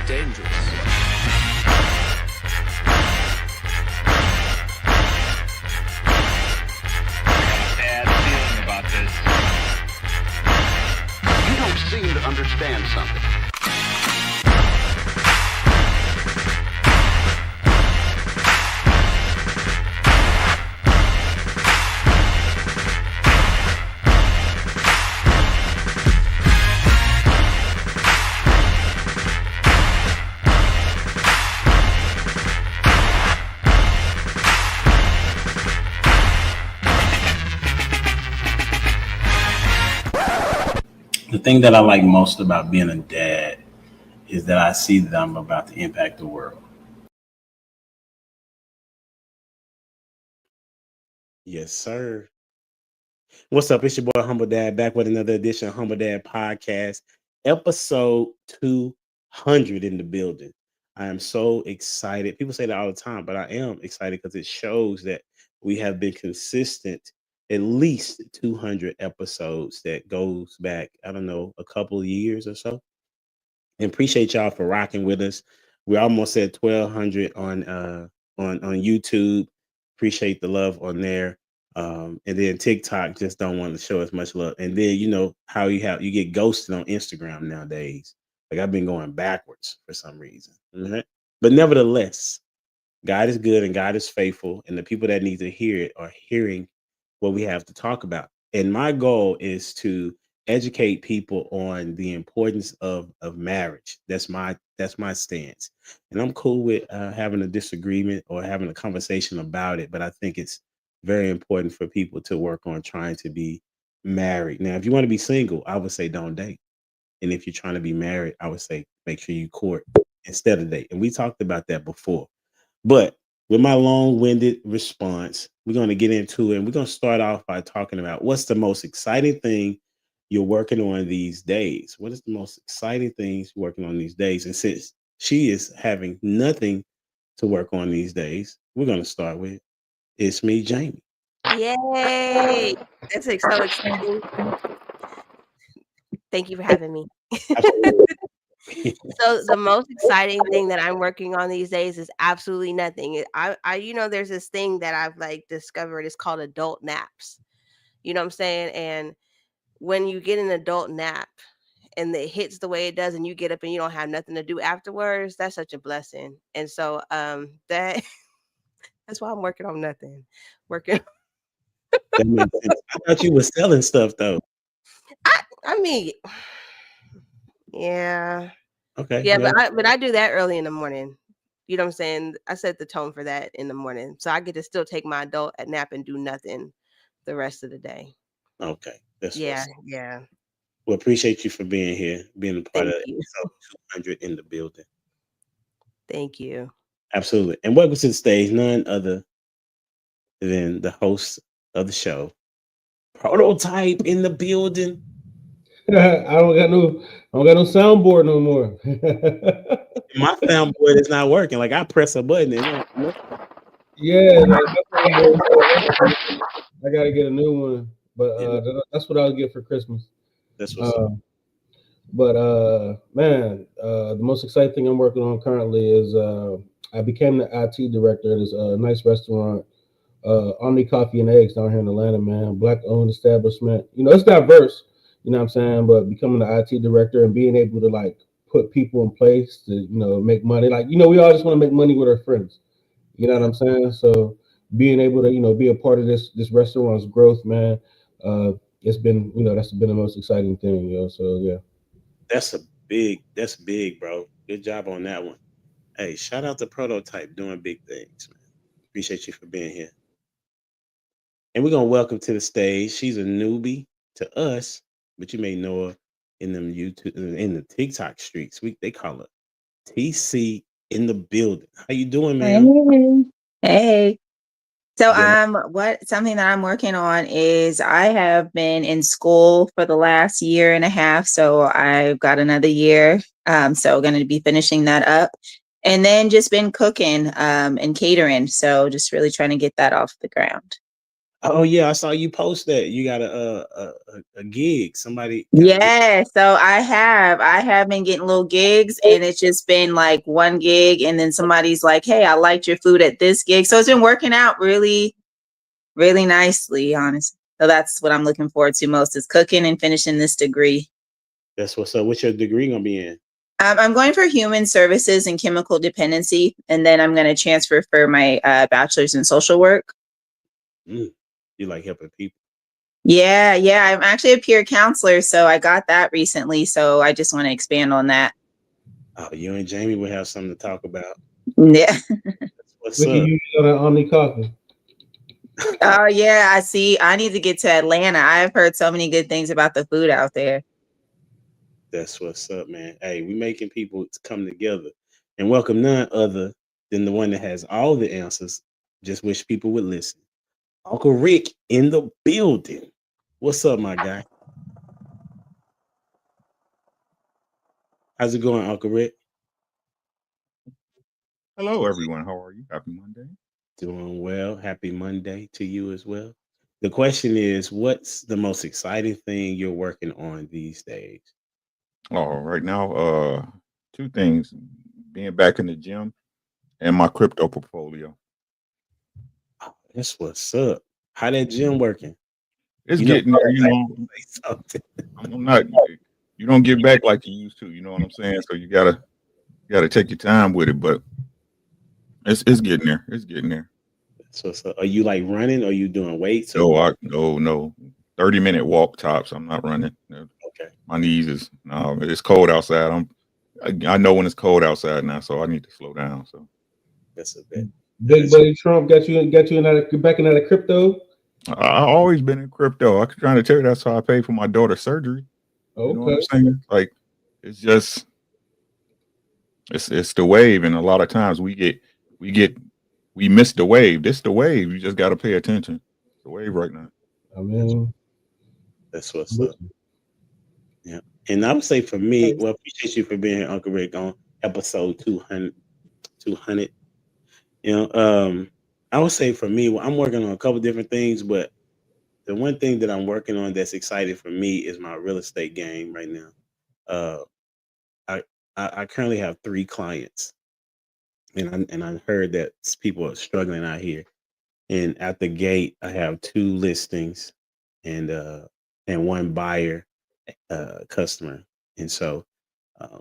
dangerous. Bad feeling about this. You don't seem to understand something. The thing that I like most about being a dad is that I see that I'm about to impact the world. Yes, sir. What's up? It's your boy Humble Dad back with another edition of Humble Dad Podcast, episode 200 in the building. I am so excited. People say that all the time, but I am excited because it shows that we have been consistent at least 200 episodes that goes back, I don't know, a couple of years or so. And appreciate y'all for rocking with us. We almost at 1,200 on YouTube. Appreciate the love on there. And then TikTok just don't want to show us much love. And then you know how you get ghosted on Instagram nowadays. Like I've been going backwards for some reason. Mhm. But nevertheless, God is good and God is faithful, and the people that need to hear it are hearing what we have to talk about. And my goal is to educate people on the importance of marriage. That's my stance, and I'm cool with having a disagreement or having a conversation about it. But I think it's very important for people to work on trying to be married. Now, if you want to be single, I would say don't date, and if you're trying to be married, I would say make sure you court instead of date. And we talked about that before. But with my long-winded response, we're going to get into it. And we're going to start off by talking about what's the most exciting thing you're working on these days. What is the most exciting things you're working on these days? And since she is having nothing to work on these days, we're going to start with It's Me, Jamie. Yay! That's so exciting. Thank you for having me. So the most exciting thing that I'm working on these days is absolutely nothing. There's this thing that I've like discovered. It's called adult naps. You know what I'm saying? And when you get an adult nap and it hits the way it does, and you get up and you don't have nothing to do afterwards, that's such a blessing. And so that's why I'm working on nothing. Working. That makes sense. I thought you were selling stuff though. I mean, yeah. Okay. Yeah, but I do that early in the morning. You know what I'm saying? I set the tone for that in the morning. So I get to still take my adult nap and do nothing the rest of the day. Okay. Yeah. Well, appreciate you for being here, being a part Thank of you. episode 200 in the building. Thank you. Absolutely. And welcome to the stage, none other than the host of the show, Prototype in the building. I don't got no soundboard no more. My soundboard is not working. Like I press a button and Yeah, I gotta get a new one. But that's what I'll get for Christmas. That's what's up. But man, the most exciting thing I'm working on currently is I became the IT director at this nice restaurant, Omni Coffee and Eggs down here in Atlanta, man. Black owned establishment. You know, it's diverse, you know what I'm saying? But becoming the IT director and being able to like put people in place to, you know, make money. Like, you know, we all just want to make money with our friends. You know what I'm saying? So being able to, you know, be a part of this restaurant's growth, man, it's been, you know, that's been the most exciting thing, you know. So yeah. That's big, bro. Good job on that one. Hey, shout out to Prototype doing big things, man. Appreciate you for being here. And we're gonna welcome to the stage. She's a newbie to us, but you may know her in them YouTube in the TikTok streets. They call her TC in the building. How you doing, man? Hey. So Yeah. something that I'm working on is I have been in school for the last year and a half. So I've got another year. So going to be finishing that up. And then just been cooking and catering. So just really trying to get that off the ground. Oh yeah, I saw you post that. You got a gig. Somebody got a gig. Yeah, so I have been getting little gigs, and it's just been like one gig, and then somebody's like, "Hey, I liked your food at this gig." So it's been working out really, really nicely, honestly. So that's what I'm looking forward to most, is cooking and finishing this degree. That's what's up. What's your degree gonna be in? I'm going for human services and chemical dependency, and then I'm going to transfer for my bachelor's in social work. You like helping people. Yeah. I'm actually a peer counselor, so I got that recently. So I just want to expand on that. Oh, you and Jamie will have something to talk about. Yeah. What's We can up? use it on that Omni Coffee. Oh yeah, I see. I need to get to Atlanta. I've heard so many good things about the food out there. That's what's up, man. Hey, we making people come together and welcome none other than the one that has all the answers. Just wish people would listen. Uncle Rick in the building. What's up, my guy? How's it going, Uncle Rick? Hello, everyone. How are you? Happy Monday. Doing well. Happy Monday to you as well. The question is, what's the most exciting thing you're working on these days? Oh, right now, two things: being back in the gym and my crypto portfolio. Oh, that's what's up. How that gym working? It's You know, getting there. You know, say something. I'm not. You don't get back like you used to. You know what I'm saying? So you gotta take your time with it. But it's getting there. It's getting there. That's what's up. Are you like running? Or are you doing weights? No. 30-minute walk tops. I'm not running. Okay. My knees is no. It's cold outside. I know when it's cold outside now, so I need to slow down. So that's a bit. Big buddy Trump got you in that back in that crypto. I've always been in crypto. I'm trying to tell you that's how I paid for my daughter's surgery. Okay. You know what I'm saying? Like, it's just it's the wave, and a lot of times we miss the wave. This the wave. You just got to pay attention. It's the wave right now. I mean, that's what's up. Yeah, and I would say for me, well, appreciate you for being here, Uncle Rick, on episode 200. You know, I would say for me, well, I'm working on a couple different things, but the one thing that I'm working on that's exciting for me is my real estate game right now. I currently have 3 clients, and I heard that people are struggling out here. And at the gate, I have 2 listings and 1 buyer customer, and so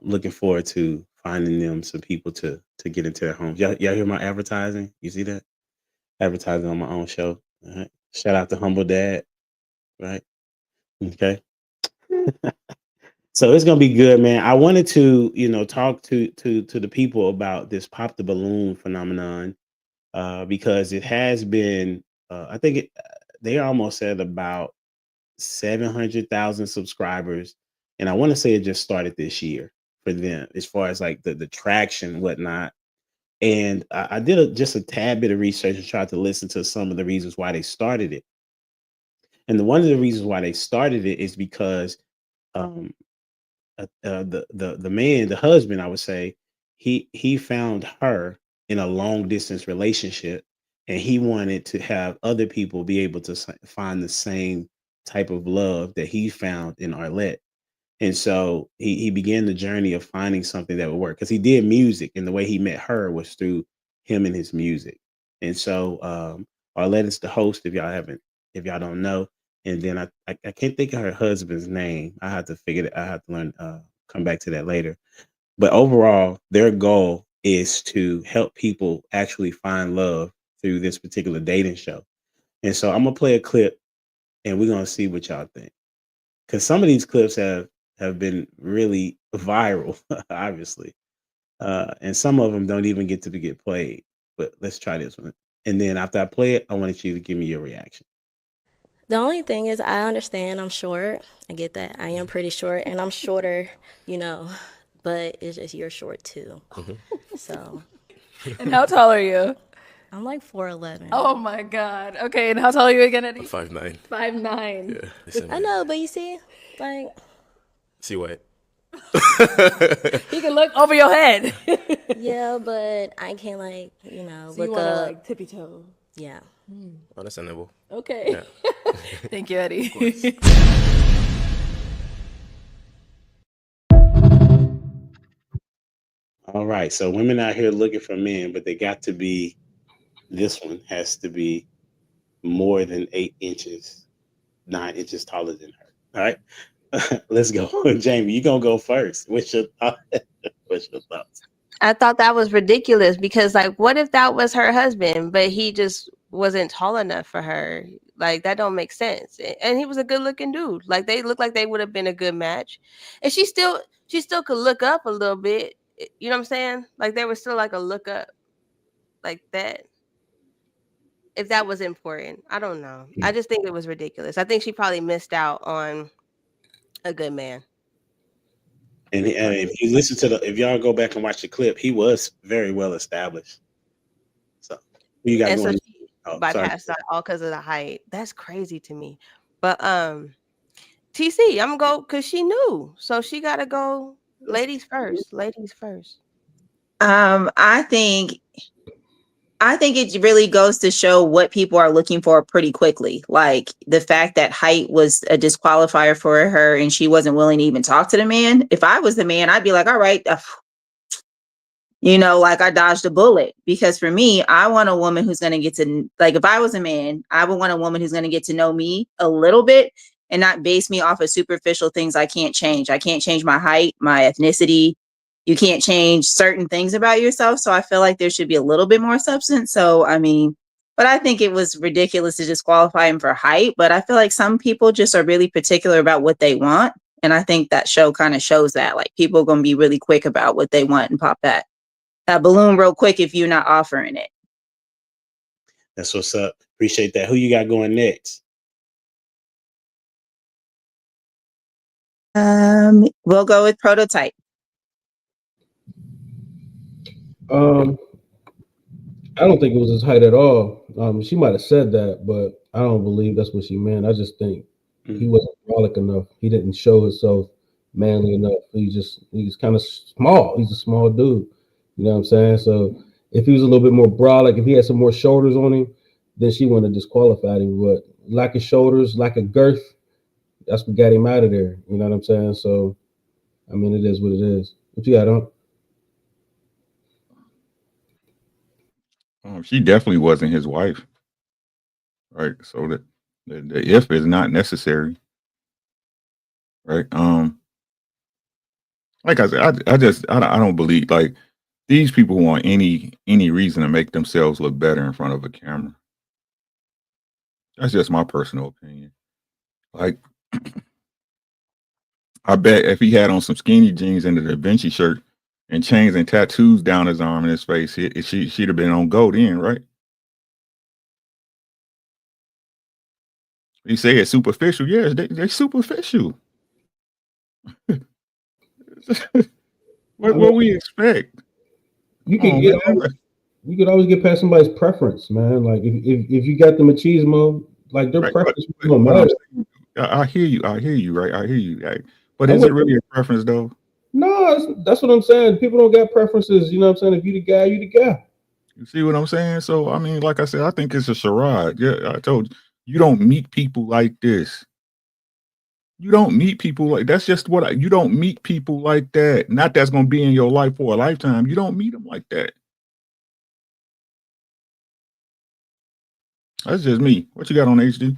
looking forward to finding them some people to get into their homes. Y'all hear my advertising? You see that? Advertising on my own show. All right. Shout out to Humble Dad. Right. Okay. So it's gonna be good, man. I wanted to, talk to the people about this pop the balloon phenomenon, because it has been. I think they are almost at about 700,000 subscribers, and I want to say it just started this year for them, as far as like the traction and whatnot. And I did just a tad bit of research and tried to listen to some of the reasons why they started it. And one of the reasons why they started it is because um, the man, the husband, I would say, he found her in a long distance relationship, and he wanted to have other people be able to find the same type of love that he found in Arlette. And so he began the journey of finding something that would work, because he did music, and the way he met her was through him and his music. And so Arlette is the host, if y'all don't know. And then I can't think of her husband's name. I have to figure it. I have to learn. Come back to that later. But overall, their goal is to help people actually find love through this particular dating show. And so I'm gonna play a clip, and we're gonna see what y'all think, because some of these clips have been really viral, obviously, and some of them don't even get played. But let's try this one, and then after I play it, I want you to give me your reaction. The only thing is, I understand I'm short. I get that. I am pretty short, and I'm shorter, but it's just you're short too. So. And how tall are you? I'm like 4'11". Oh my God. Okay, and how tall are you again, Eddie? 5'9". 5'9". Yeah. I know, but you see, like. See what? He can look over your head. Yeah, but I can't like, So look you want to up. like tippy toe. Yeah. Understandable. Okay. Yeah. Thank you, Eddie. All right. So women out here looking for men, but they got to be, this one has to be more than 8 inches, 9 inches taller than her. All right. Let's go. Jamie, you going to go first. What's your thoughts? I thought that was ridiculous because, like, what if that was her husband, but he just wasn't tall enough for her? Like, that don't make sense. And he was a good looking dude. Like, they looked like they would have been a good match. And she still could look up a little bit. You know what I'm saying? Like, there was still like a look up like that. If that was important, I don't know. I just think it was ridiculous. I think she probably missed out on a good man. And if you listen to if y'all go back and watch the clip, he was very well established. So you got And so going. she Oh, bypassed that all because of the height. That's crazy to me. But TC, I'm gonna go because she knew, so she gotta go. Ladies first. Ladies first. I think it really goes to show what people are looking for pretty quickly. Like the fact that height was a disqualifier for her and she wasn't willing to even talk to the man. If I was the man, I'd be like, all right, like I dodged a bullet. Because for me, I want a woman who's going to get to, like, if I was a man, I would want a woman who's going to get to know me a little bit and not base me off of superficial things I can't change. I can't change my height, my ethnicity. You can't change certain things about yourself. So I feel like there should be a little bit more substance. So, but I think it was ridiculous to disqualify him for height. But I feel like some people just are really particular about what they want. And I think that show kind of shows that. Like, people are going to be really quick about what they want and pop that balloon real quick if you're not offering it. That's what's up. Appreciate that. Who you got going next? We'll go with Prototype. I don't think it was his height at all. She might have said that, but I don't believe that's what she meant. I just think he wasn't brolic enough. He didn't show himself manly enough. He's kind of small. He's a small dude. You know what I'm saying? So if he was a little bit more brolic, if he had some more shoulders on him, then she wouldn't have disqualified him. But lack of shoulders, lack of girth, that's what got him out of there. You know what I'm saying? So, it is what it is. What you got on? She definitely wasn't his wife, right? So the if is not necessary, right? Like I said, I don't believe like these people want any reason to make themselves look better in front of a camera. That's just my personal opinion. Like, I bet if he had on some skinny jeans and a Da Vinci shirt and chains and tattoos down his arm and his face, she'd have been on go then, right? You say it's superficial. Yes, they're superficial. What we expect? You could always get past somebody's preference, man. Like if you got the machismo, like their preference don't matter. I hear you, right? I hear you. But is it really a preference though? No, that's what I'm saying. People don't got preferences. You know what I'm saying? If you the guy, you the guy. You see what I'm saying? So like I said, I think it's a charade. Yeah, I told you don't meet people like this. You don't meet people like that's just you don't meet people like that. Not that's gonna be in your life for a lifetime. You don't meet them like that. That's just me. What you got on HD?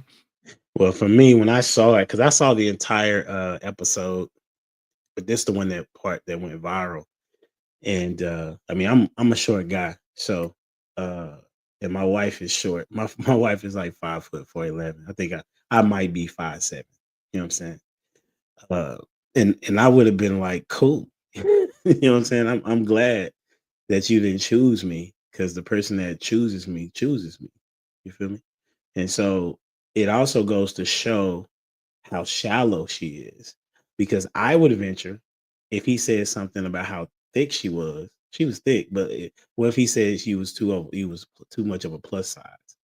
Well, for me, when I saw it, because I saw the entire episode, but this the one that went viral. And I'm a short guy, so and my wife is short. My wife is like 5 foot 4'11". I think I might be 5'7". You know what I'm saying? And I would have been like, cool. You know what I'm saying? I'm glad that you didn't choose me, because the person that chooses me. You feel me? And so it also goes to show how shallow she is, because I would venture if he said something about how thick she was thick, but what if he said he was too much of a plus size?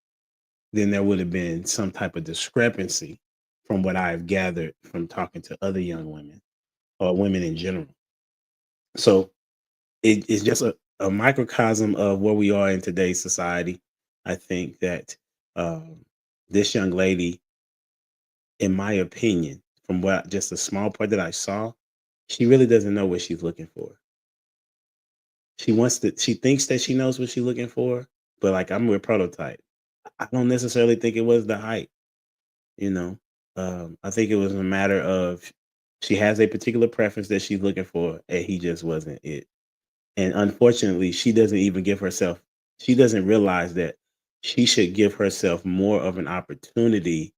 Then there would have been some type of discrepancy from what I've gathered from talking to other young women. or women in general. So it's just a microcosm of where we are in today's society. I think that this young lady, in my opinion, from what just a small part that I saw, she really doesn't know what she's looking for. She thinks that she knows what she's looking for, but like I'm with Prototype. I don't necessarily think it was the height, you know. I think it was a matter of she has a particular preference that she's looking for, and he just wasn't it. And unfortunately, she doesn't realize that she should give herself more of an opportunity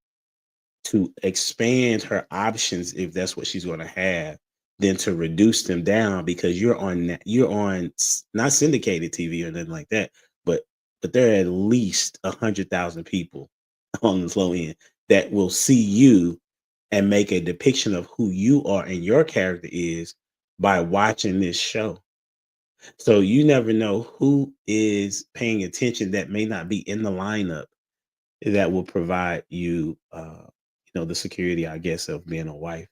to expand her options if that's what she's going to have, than to reduce them down, because you're on not syndicated TV or nothing like that, but there are at least 100,000 people on the low end that will see you and make a depiction of who you are and your character is by watching this show. So you never know who is paying attention that may not be in the lineup that will provide you, the security, I guess, of being a wife.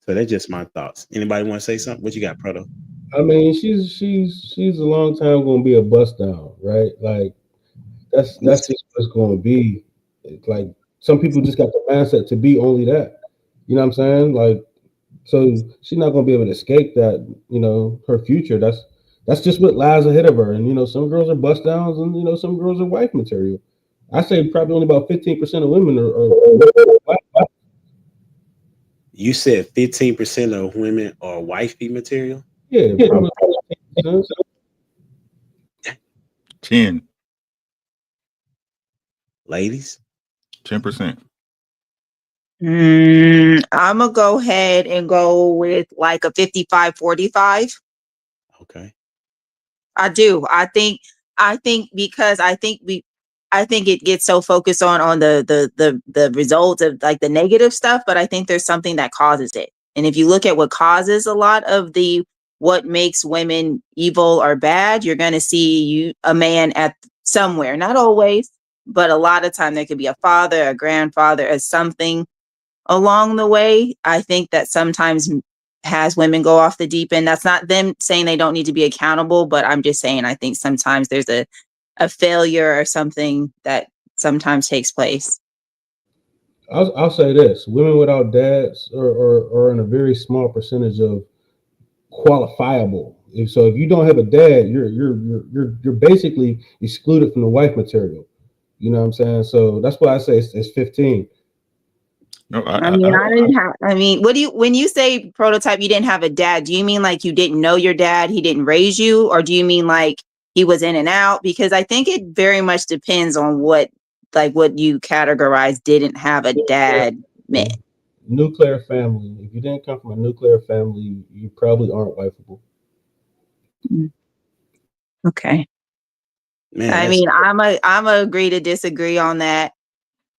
So that's just my thoughts. Anybody want to say something? What you got, Proto? I mean, she's a long time going to be a bust down, right? Like that's just what it's going to be. It's like some people just got the mindset to be only that. You know what I'm saying? Like, so she's not going to be able to escape that. Her future. That's just what lies ahead of her. And some girls are bust downs, and some girls are wife material. I say probably only about 15% of women are wife. You said 15% of women are wifey material? Yeah, probably 15%. 10. Ladies? 10%. I'm gonna go ahead and go with like a 55-45. Okay. I do. I think because I think it gets so focused on the results of like the negative stuff, but I think there's something that causes it. And if you look at what causes a lot of what makes women evil or bad, you're going to see a man at somewhere, not always, but a lot of time there could be a father, a grandfather, as something along the way. I think that sometimes has women go off the deep end. That's not them saying they don't need to be accountable, but I'm just saying I think sometimes there's a failure or something that sometimes takes place. I'll say this: women without dads are in a very small percentage of qualifiable. So if you don't have a dad, you're basically excluded from the wife material. You know what I'm saying? So that's why I say it's 15. No, when you say Prototype, you didn't have a dad, do you mean like you didn't know your dad, he didn't raise you, or do you mean like he was in and out? Because I think it very much depends on what you categorize didn't have a dad meant. Nuclear family. If you didn't come from a nuclear family, you probably aren't wifeable. Okay. Man, I mean, I'm a agree to disagree on that.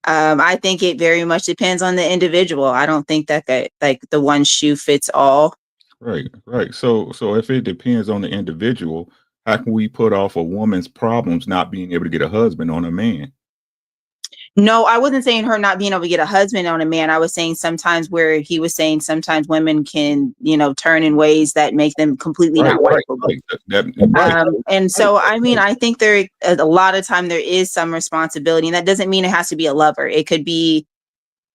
I think it very much depends on the individual. I don't think that the one shoe fits all. Right. So if it depends on the individual, how can we put off a woman's problems not being able to get a husband on a man? No, I wasn't saying her not being able to get a husband on a man. I was saying sometimes where he was saying sometimes women can, turn in ways that make them completely not wifeable. And so, I mean, I think there a lot of time there is some responsibility, and that doesn't mean it has to be a lover. It could be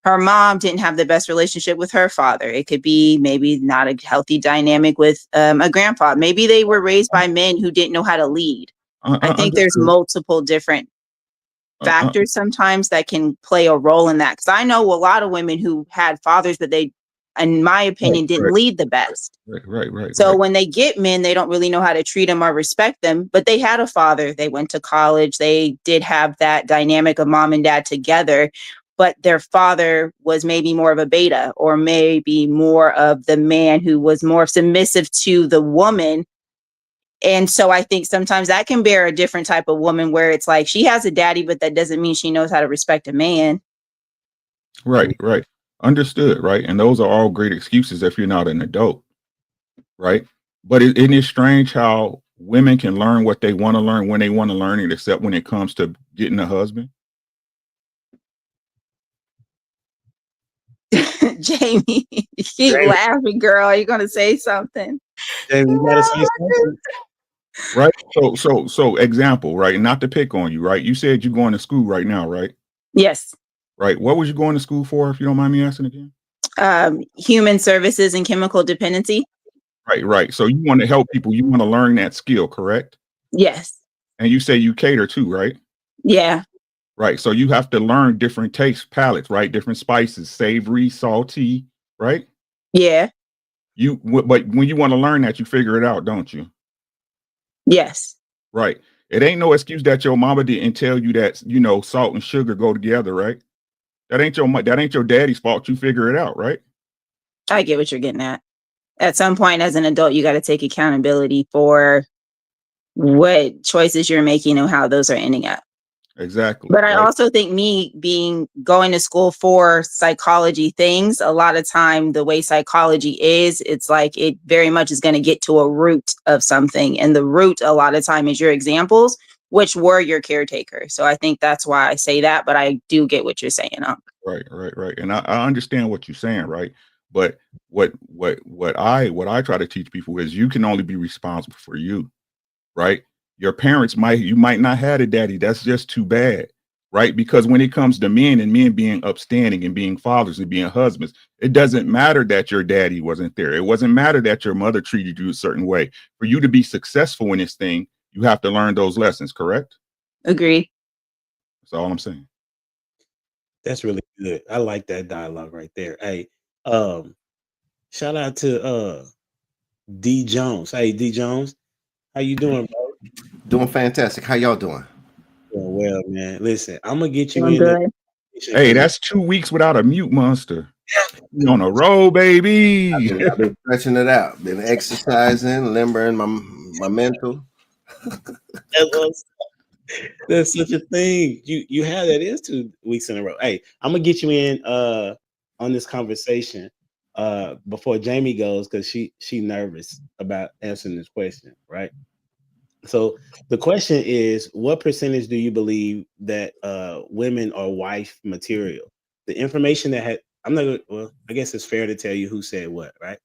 her mom didn't have the best relationship with her father. It could be maybe not a healthy dynamic with a grandfather. Maybe they were raised by men who didn't know how to lead. I think there's multiple different factors sometimes that can play a role in that, because I know a lot of women who had fathers, but they, in my opinion, didn't lead the best. Right. So when they get men, they don't really know how to treat them or respect them, but they had a father, they went to college, they did have that dynamic of mom and dad together, but their father was maybe more of a beta, or maybe more of the man who was more submissive to the woman. And so I think sometimes that can bear a different type of woman, where it's like she has a daddy, but that doesn't mean she knows how to respect a man. Right. Understood. Right. And those are all great excuses if you're not an adult. Right. But isn't it strange how women can learn what they want to learn when they want to learn it, except when it comes to getting a husband? Jamie, you keep Jamie. laughing, girl. Are you gonna say something? Jamie, you gotta say something. Right. So example, right? Not to pick on you, right? You said you're going to school right now, right? Yes. Right. What was you going to school for, if you don't mind me asking again? Human services and chemical dependency. Right. So you want to help people, you want to learn that skill, correct? Yes. And you say you cater too, right? Yeah. Right. So you have to learn different taste palettes, right? Different spices, savory, salty, right? Yeah. But when you want to learn that, you figure it out, don't you? Yes. Right. It ain't no excuse that your mama didn't tell you that, salt and sugar go together, right? That ain't your daddy's fault. You figure it out, right? I get what you're getting at. At some point as an adult, you got to take accountability for what choices you're making and how those are ending up. Exactly. But I right? also think going to school for psychology things, a lot of time, the way psychology is, it's like it very much is going to get to a root of something. And the root a lot of time is your examples, which were your caretaker. So I think that's why I say that, but I do get what you're saying. Right. And I understand what you're saying, right? But what I try to teach people is you can only be responsible for you, right? Your parents you might not have a daddy. That's just too bad, right? Because when it comes to men and men being upstanding and being fathers and being husbands, it doesn't matter that your daddy wasn't there. It wasn't matter that your mother treated you a certain way. For you to be successful in this thing, you have to learn those lessons, correct? Agree. That's all I'm saying. That's really good. I like that dialogue right there. Hey, shout out to D Jones. Hey, D Jones, how you doing, bro? Doing fantastic. How y'all doing? Doing well, man. Listen, I'm gonna get you Doing in good. Hey, that's 2 weeks without a mute monster. You on a roll, baby. I've been stretching it out. Been exercising, limbering my mental. There's such a thing. You have that is 2 weeks in a row. Hey, I'm gonna get you in on this conversation before Jamie goes because she nervous about answering this question, right? So the question is, what percentage do you believe that women are wife material? The information that I guess it's fair to tell you who said what, right?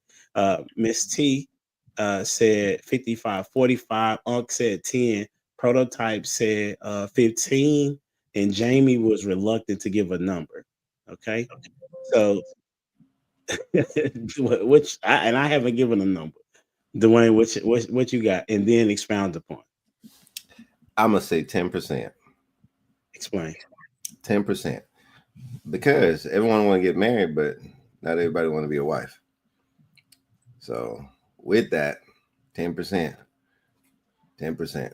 Miss T said 55-45, Unc said 10, Prototype said 15, and Jamie was reluctant to give a number. Okay. So I haven't given a number. Dwayne, what you got? And then expound upon. I'm gonna say 10%. Explain. 10%. Because everyone want to get married, but not everybody want to be a wife. So with that, 10%. 10%.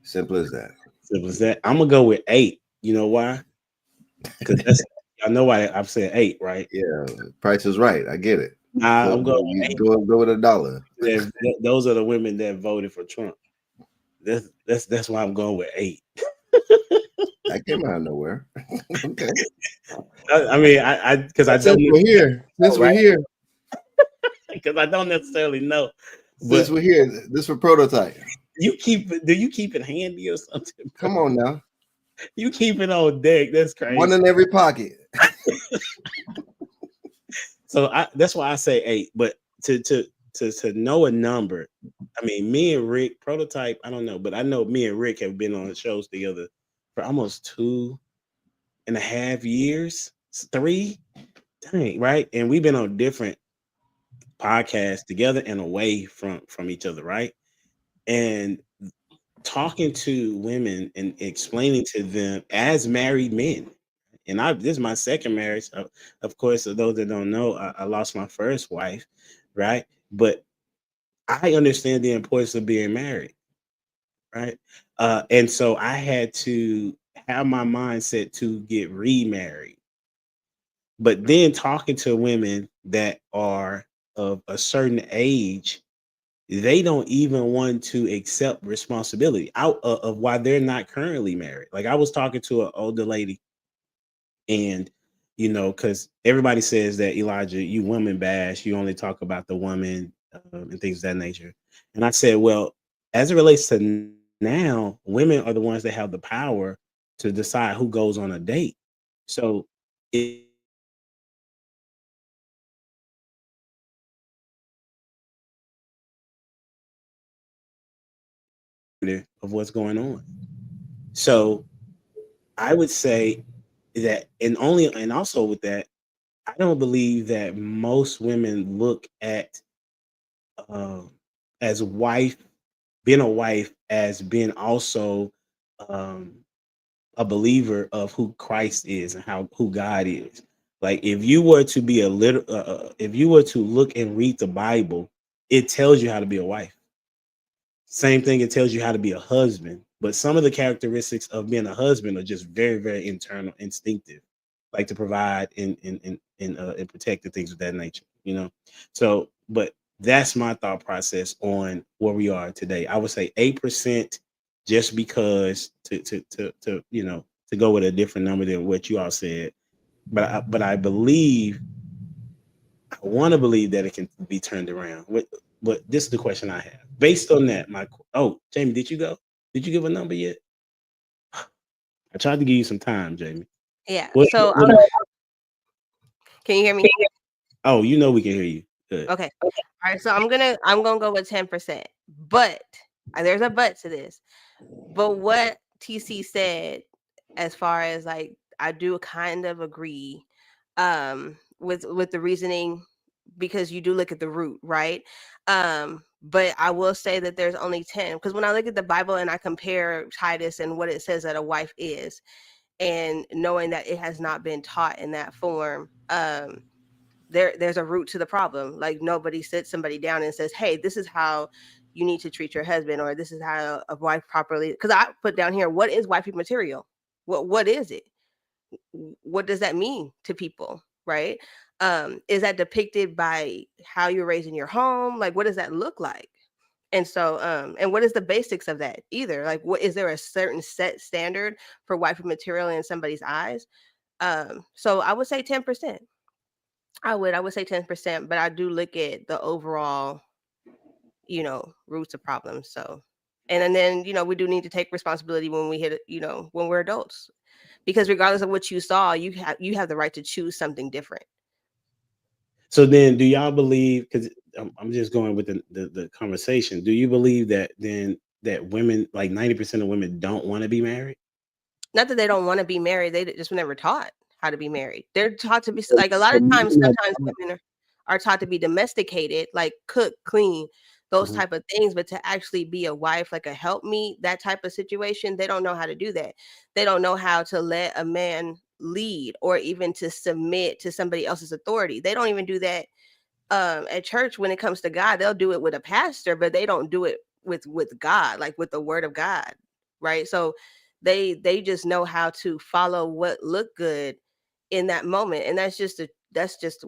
Simple as that. Simple as that. I'm gonna go with 8. You know why? Because I know why I've said 8, right? Yeah, Price is Right. I get it. I'm going go with $1. Those are the women that voted for Trump. That's why I'm going with 8. That came out of nowhere. Okay. I mean, I because I don't. We're here. Since we're here. Because I don't necessarily know. Since we're here, this for Prototype. Do you keep it handy or something? Come on now. You keep it on deck. That's crazy. One in every pocket. So that's why I say 8. But to know a number, I mean, me and Rick, Prototype, I don't know, but I know me and Rick have been on shows together for almost 2.5 years, 3. Dang, right? And we've been on different podcasts together and away from each other, right? And talking to women and explaining to them as married men. And this is my second marriage. Of course, for those that don't know, I lost my first wife, right? But I understand the importance of being married, right? And so I had to have my mindset to get remarried. But then talking to women that are of a certain age, they don't even want to accept responsibility out of why they're not currently married. Like I was talking to an older lady, and because everybody says that, Elijah, you women bash, you only talk about the woman and things of that nature. And I said, well, as it relates to now, women are the ones that have the power to decide who goes on a date. So of what's going on. So I would say that, and also with that, I don't believe that most women look at as being a wife as being also a believer of who Christ is and who God is. Like if you were to be if you were to look and read the Bible, it tells you how to be a wife. Same thing, it tells you how to be a husband. But some of the characteristics of being a husband are just very, very internal, instinctive, like to provide and protect and things of that nature, you know. So, but that's my thought process on where we are today. I would say 8%, just because to go with a different number than what you all said. But I want to believe that it can be turned around. But this is the question I have. Based on that, Jamie, did you go? Did you give a number yet? I tried to give you some time, Jamie. Yeah. So can you hear me? Oh, you know we can hear you. Good. Okay. All right. So I'm gonna go with 10%. But there's a but to this. But what TC said, as far as like, I do kind of agree with the reasoning, because you do look at the root, right? But I will say that there's only 10, because when I look at the Bible and I compare Titus and what it says that a wife is, and knowing that it has not been taught in that form, there's a root to the problem. Like nobody sits somebody down and says, hey, this is how you need to treat your husband, or this is how a wife properly, because I put down here, what is wifey material? What is it? What does that mean to people, right? Is that depicted by how you're raising your home? Like, what does that look like? And so, and what is the basics of that either? Like, what is there a certain set standard for wifey material in somebody's eyes? So I would say 10%. I would say 10%, but I do look at the overall, roots of problems. So, and then, we do need to take responsibility when we hit, when we're adults, because regardless of what you saw, you have the right to choose something different. So then, do y'all believe, because I'm just going with the conversation, do you believe that then that women, like 90% of women, don't want to be married? Not that they don't want to be married, they just were never taught how to be married. They're taught to be, like, a lot of times, sometimes women are taught to be domesticated, like cook, clean, those type of things, but to actually be a wife, like a helpmeet, that type of situation, they don't know how to do that. They don't know how to let a man lead, or even to submit to somebody else's authority. They don't even do that at church. When it comes to God, they'll do it with a pastor, but they don't do it with God, like with the word of God, right? So they just know how to follow what looked good in that moment, and that's the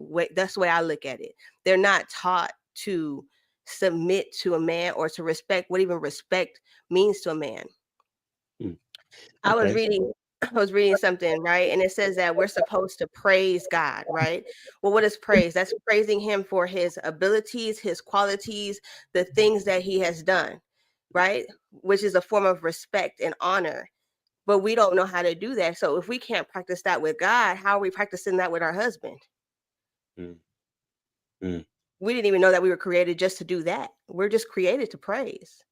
way I look at it. They're not taught to submit to a man, or to respect what even respect means to a man. Okay. I was reading something, right? And it says that we're supposed to praise God, right? Well, what is praise? That's praising him for his abilities, his qualities, the things that he has done, right? Which is a form of respect and honor. But we don't know how to do that. So if we can't practice that with God, how are we practicing that with our husband? We didn't even know that we were created just to do that. We're just created to praise.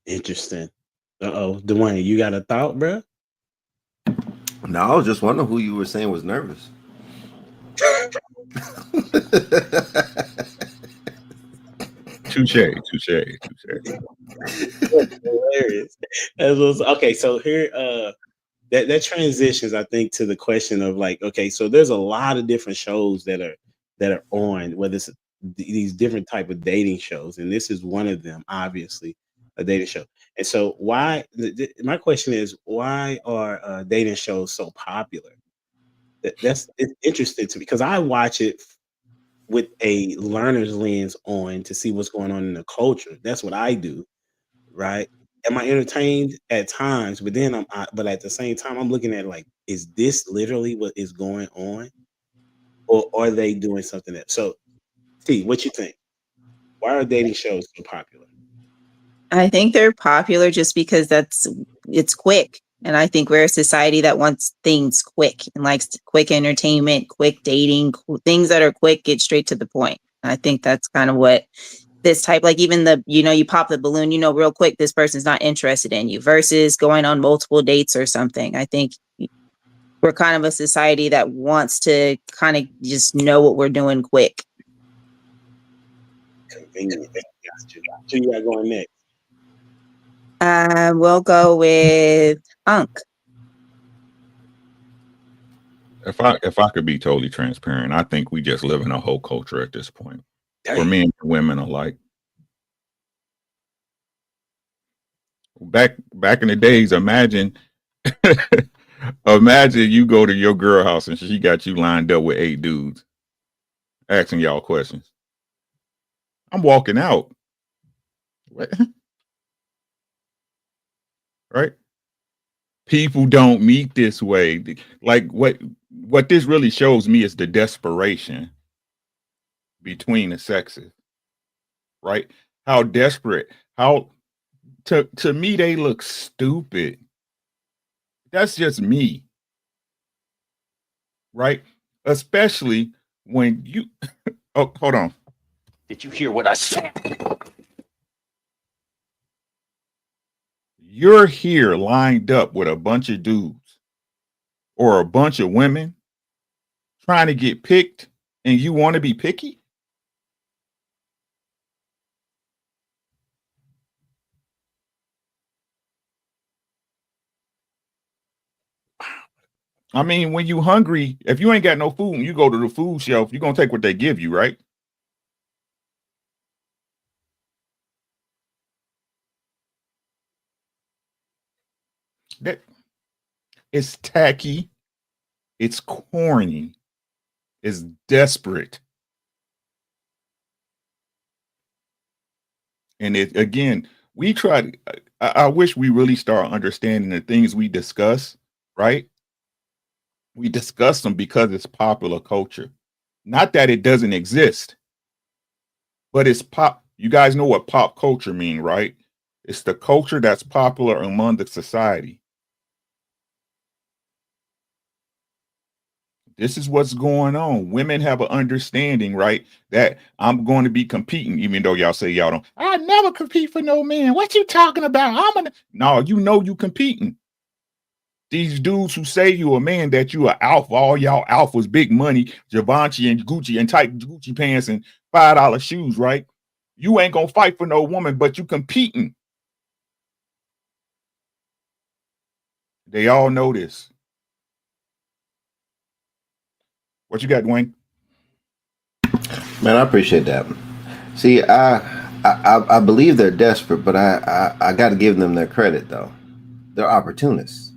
Interesting. Dwayne, you got a thought, bro? No, I was just wondering who you were saying was nervous. Touche. Hilarious. Okay, so here that transitions, I think, to the question of like, okay, so there's a lot of different shows that are on, whether it's these different type of dating shows, and this is one of them, obviously, a dating show. And so my question is, why are dating shows so popular? It's interesting to me, because I watch it with a learner's lens on to see what's going on in the culture. That's what I do, right? Am I entertained at times? But then but at the same time, I'm looking at like, is this literally what is going on, or are they doing something else? So, T, what you think? Why are dating shows so popular? I think they're popular just because it's quick. And I think we're a society that wants things quick and likes quick entertainment, quick dating, things that are quick, get straight to the point. I think that's kind of what this type, like even the, you pop the balloon, real quick, this person's not interested in you, versus going on multiple dates or something. I think we're kind of a society that wants to kind of just know what we're doing quick. Convenient. Who you got going next? We'll go with Unc. If I could be totally transparent, I think we just live in a whole culture at this point for men and women alike. Back in the days, imagine you go to your girl house and she got you lined up with 8 dudes asking y'all questions. I'm walking out. What? Right? People don't meet this way. Like what this really shows me is the desperation between the sexes. Right? How desperate. How to me they look stupid. That's just me. Right? Especially when you oh, hold on. Did you hear what I said? You're here lined up with a bunch of dudes or a bunch of women trying to get picked, and you want to be picky? I mean, when you hungry, if you ain't got no food and you go to the food shelf, you're going to take what they give you, right? That it's tacky, it's corny, it's desperate. And it again, we try to, I wish we really start understanding the things we discuss, right? We discuss them because it's popular culture. Not that it doesn't exist, but it's pop. You guys know what pop culture mean, right? It's the culture that's popular among the society. This is what's going on. Women have an understanding, right? That I'm going to be competing, even though y'all say y'all don't. I never compete for no man. What you talking about? No, you know you competing. These dudes who say you a man, that you are alpha, all y'all alphas, big money, Givenchy and Gucci and tight Gucci pants and $5 shoes, right? You ain't gonna fight for no woman, but you competing. They all know this. What you got, Dwayne? Man, I appreciate that. See, I believe they're desperate, but I got to give them their credit, though. They're opportunists.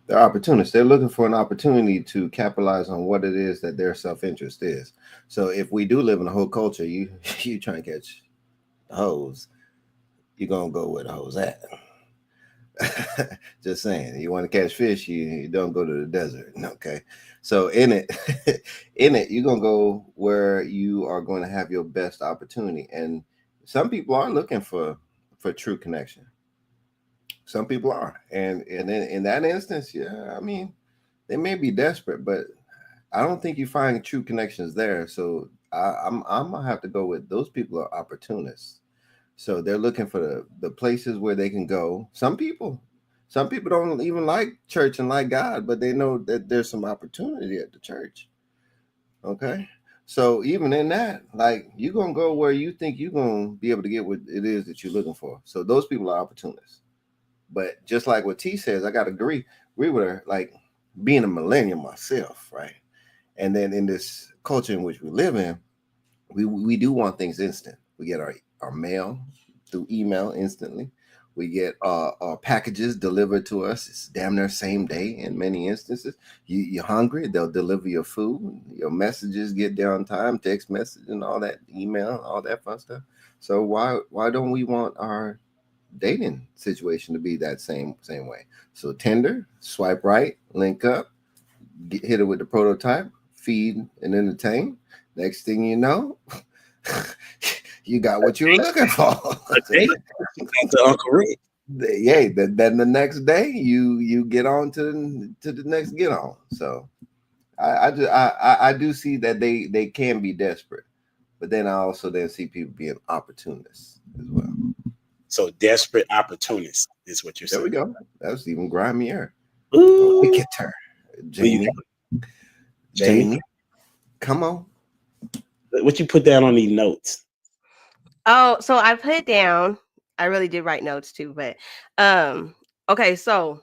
They're opportunists. They're looking for an opportunity to capitalize on what it is that their self-interest is. So if we do live in a whole culture, you try and catch the hoes, you're going to go where the hoes at. Just saying, you want to catch fish, you don't go to the desert. Okay. So in it, you're going to go where you are going to have your best opportunity. And some people are looking for true connection. Some people are. And in that instance, yeah, I mean, they may be desperate, but I don't think you find true connections there. So I'm going to have to go with those people are opportunists. So they're looking for the places where they can go. Some people don't even like church and like God, but they know that there's some opportunity at the church. Okay. So even in that, like, you're going to go where you think you're going to be able to get what it is that you're looking for. So those people are opportunists. But just like what T says, I got to agree with her, like being a millennial myself, right? And then in this culture in which we live in, we do want things instant. We get our mail through email instantly. We get our packages delivered to us. It's damn near same day in many instances. You're hungry, they'll deliver your food. Your messages get there on time, text message and all that, email, all that fun stuff. So why don't we want our dating situation to be that same way? So Tinder, swipe right, link up, hit it with the prototype, feed and entertain. Next thing you know, you got what you were looking for. Uncle Rick. Yeah, then the next day you get on to the next get on. So I do see that they can be desperate, But then I also then see people being opportunists as well. So desperate opportunists is what you're There saying. we go. That's even grimier. Ooh. Look at her, Jamie. Jamie, come on. what you put down on these notes? Oh, so I put down. I really did write notes too, but okay. So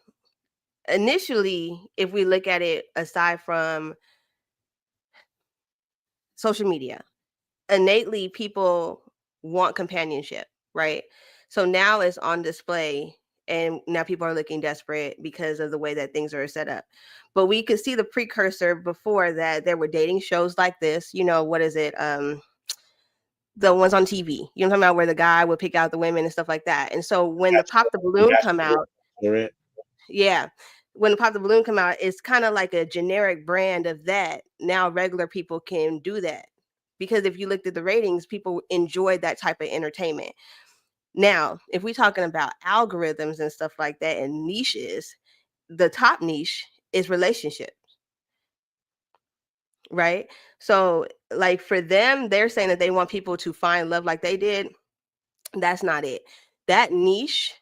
initially, if we look at it aside from social media, innately people want companionship, right? So now it's on display, and now people are looking desperate because of the way that things are set up. But we could see the precursor before that. There were dating shows like this. You know, what is it? The ones on TV. You know what I'm talking about, where the guy would pick out the women and stuff like that. And so when the Pop the Balloon come out, yeah, when the Pop the Balloon come out, it's kind of like a generic brand of that. Now regular people can do that, because if you looked at the ratings, people enjoyed that type of entertainment. Now, if we're talking about algorithms and stuff like that and niches, the top niche is relationships, right? So like for them, they're saying that they want people to find love like they did. That's not it. That niche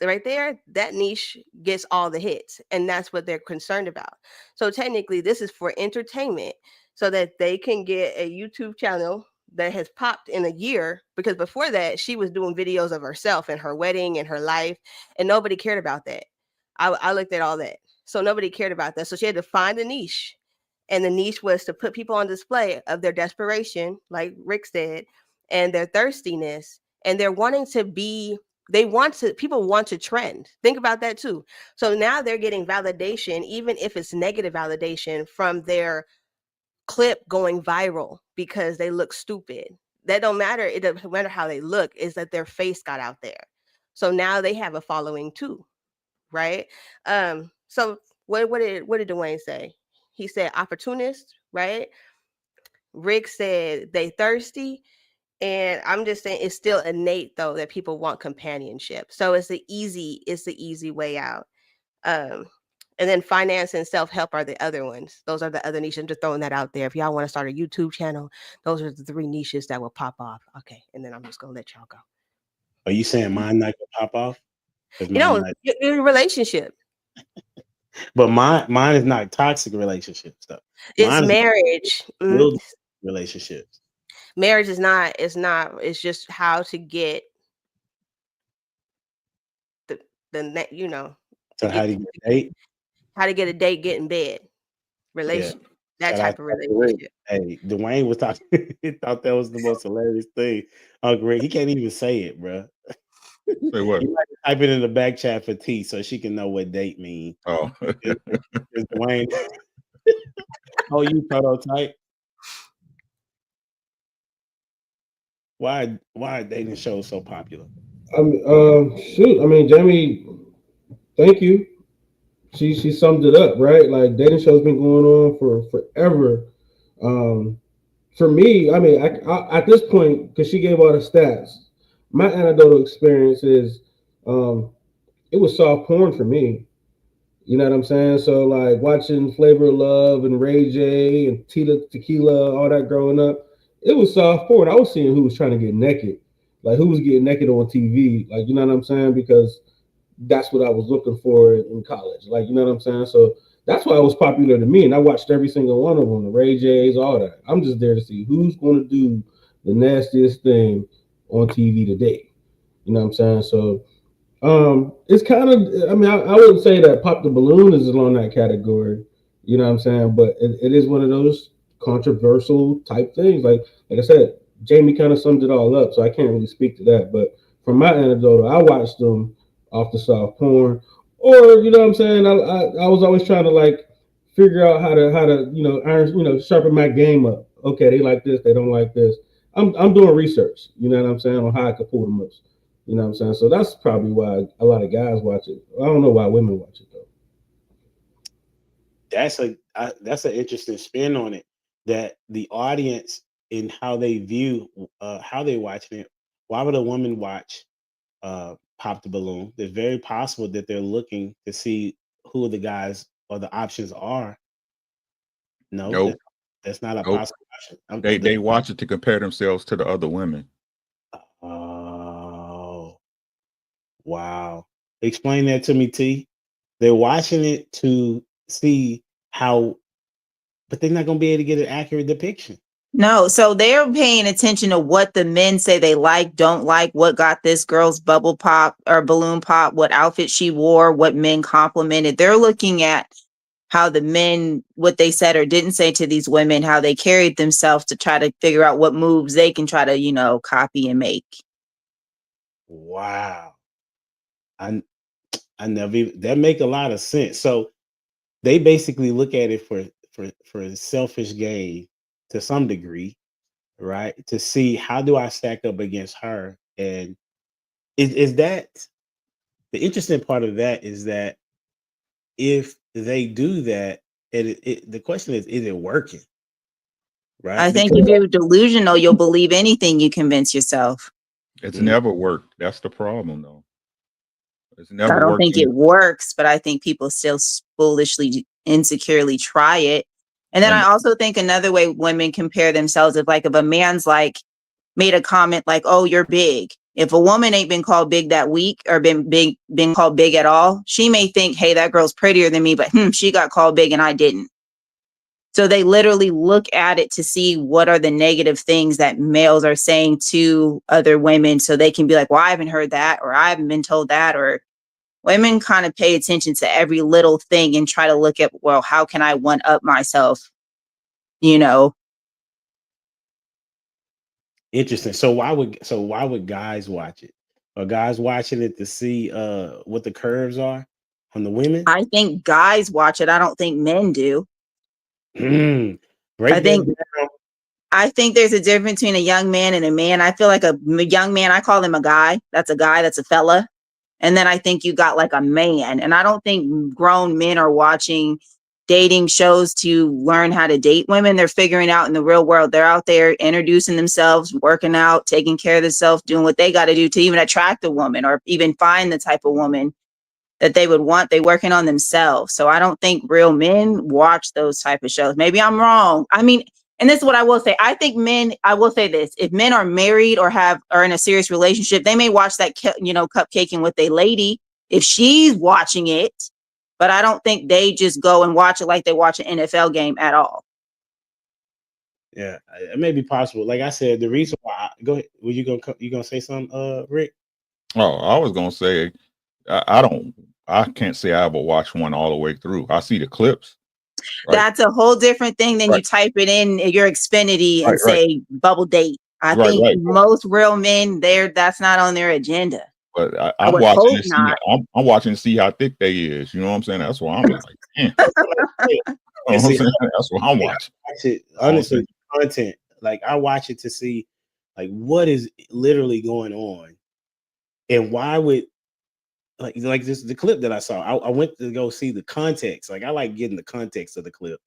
right there, that niche gets all the hits, and that's what they're concerned about. So technically this is for entertainment, so that they can get a YouTube channel that has popped in a year, because before that she was doing videos of herself and her wedding and her life, and nobody cared about that. I looked at all that, so nobody cared about that. So she had to find a niche, and the niche was to put people on display of their desperation, like Rick said, and their thirstiness, and they're wanting to be, people want to trend. Think about that too. So now they're getting validation, even if it's negative validation, from their clip going viral because they look stupid. That don't matter. It doesn't matter how they look, is that their face got out there. So now they have a following too, right? So what did Dwayne say? He said opportunist, right? Rick said they thirsty. And I'm just saying it's still innate though that people want companionship. So it's the easy way out. And then finance and self-help are the other ones. Those are the other niches. I'm just throwing that out there. If y'all want to start a YouTube channel, those are the 3 niches that will pop off. Okay. And then I'm just gonna let y'all go. Are you saying mine not gonna pop off? Your relationship. But mine is not toxic relationship stuff. It's marriage. Relationships. Marriage is not, it's just how to get the you know. So how do you get a date? How to get a date, get in bed. Relationship. Yeah. That type of relationship. Hey, Dwayne was talking. He thought that was the most hilarious thing. Greg, he can't even say it, bro. Say what? You might type it in the back chat for T so she can know what date means. Oh. It's Dwayne. Oh, you prototype. Why are dating shows so popular? I mean, Jamie, thank you. She summed it up, right? Like dating shows been going on for forever. For me, I mean, I at this point, because she gave all the stats, my anecdotal experience is it was soft porn for me. You know what I'm saying? So like watching Flavor of Love and Ray J and Tita Tequila, all that growing up, it was soft porn. I was seeing who was trying to get naked, like who was getting naked on TV, like, you know what I'm saying? Because that's what I was looking for in college, like, you know what I'm saying? So that's why it was popular to me, and I watched every single one of them, the Ray J's, all that. I'm just there to see who's going to do the nastiest thing on TV today. You know what I'm saying? So it's kind of, I mean, I wouldn't say that Pop the Balloon is along that category, you know what I'm saying? But it is one of those controversial type things. Like I said, Jamie kind of summed it all up, so I can't really speak to that. But from my anecdote, I watched them off the soft porn, or you know what I'm saying? I was always trying to like figure out how to sharpen my game up. Okay, they like this, they don't like this. I'm doing research, you know what I'm saying, on how I could pull them up. You know what I'm saying? So that's probably why a lot of guys watch it. I don't know why women watch it though. That's an interesting spin on it. That the audience in how they view how they watching it. Why would a woman watch Pop the Balloon? It's very possible that they're looking to see who the guys or the options are. No, nope. That's not a Nope. possible option. They watch it to compare themselves to the other women. Oh, wow. Explain that to me, T. They're watching it to see how, but they're not going to be able to get an accurate depiction. No, so they're paying attention to what the men say they like, don't like, what got this girl's bubble pop or balloon pop, what outfit she wore, what men complimented. They're looking at how the men, what they said or didn't say to these women, how they carried themselves to try to figure out what moves they can try to, copy and make. Wow. I never that make a lot of sense. So they basically look at it for selfish gain to some degree, right? To see how do I stack up against her. And is that the interesting part of that is that if they do that, the question is it working? Right. I think if you're delusional, you'll believe anything you convince yourself. It's never worked. That's the problem, though. It's never I don't worked. think it works, but I think people still foolishly, insecurely try it. And then I also think another way women compare themselves is like if a man's like made a comment like, "Oh, you're big." If a woman ain't been called big that week or been called big at all, she may think, "Hey, that girl's prettier than me," but she got called big and I didn't. So they literally look at it to see what are the negative things that males are saying to other women so they can be like, well, I haven't heard that, or I haven't been told that, or women kind of pay attention to every little thing and try to look at, well, how can I one up myself? Interesting. So why would guys watch it? Are guys watching it to see what the curves are on the women? I think guys watch it. I don't think men do. I think there's a difference between a young man and a man. I feel like a young man, I call him a guy. That's a guy, that's a fella. And then I think you got like a man. And I don't think grown men are watching dating shows to learn how to date women. They're figuring out in the real world. They're out there introducing themselves, working out, taking care of themselves, doing what they got to do to even attract a woman or even find the type of woman that they would want. They're working on themselves. So I don't think real men watch those type of shows. Maybe I'm wrong. I mean, and this is what I will say. I think men, I will say this, if men are married or are in a serious relationship, they may watch that, cupcaking with a lady if she's watching it, but I don't think they just go and watch it like they watch an NFL game at all. Yeah, it may be possible. Like I said, the reason why, go ahead. Were you gonna say something, Rick? Oh, I was gonna say, I can't say I ever watched one all the way through. I see the clips. Right? That's a whole different thing than you type it in your Xfinity and say bubble date. I think most real men that's not on their agenda. But I'm watching to see. I'm watching to see how thick they is. You know what I'm saying? That's why I'm like, that's what I'm watching. Honestly, content. Like I watch it to see, like what is literally going on, and why would like this the clip that I saw. I went to go see the context. Like I like getting the context of the clip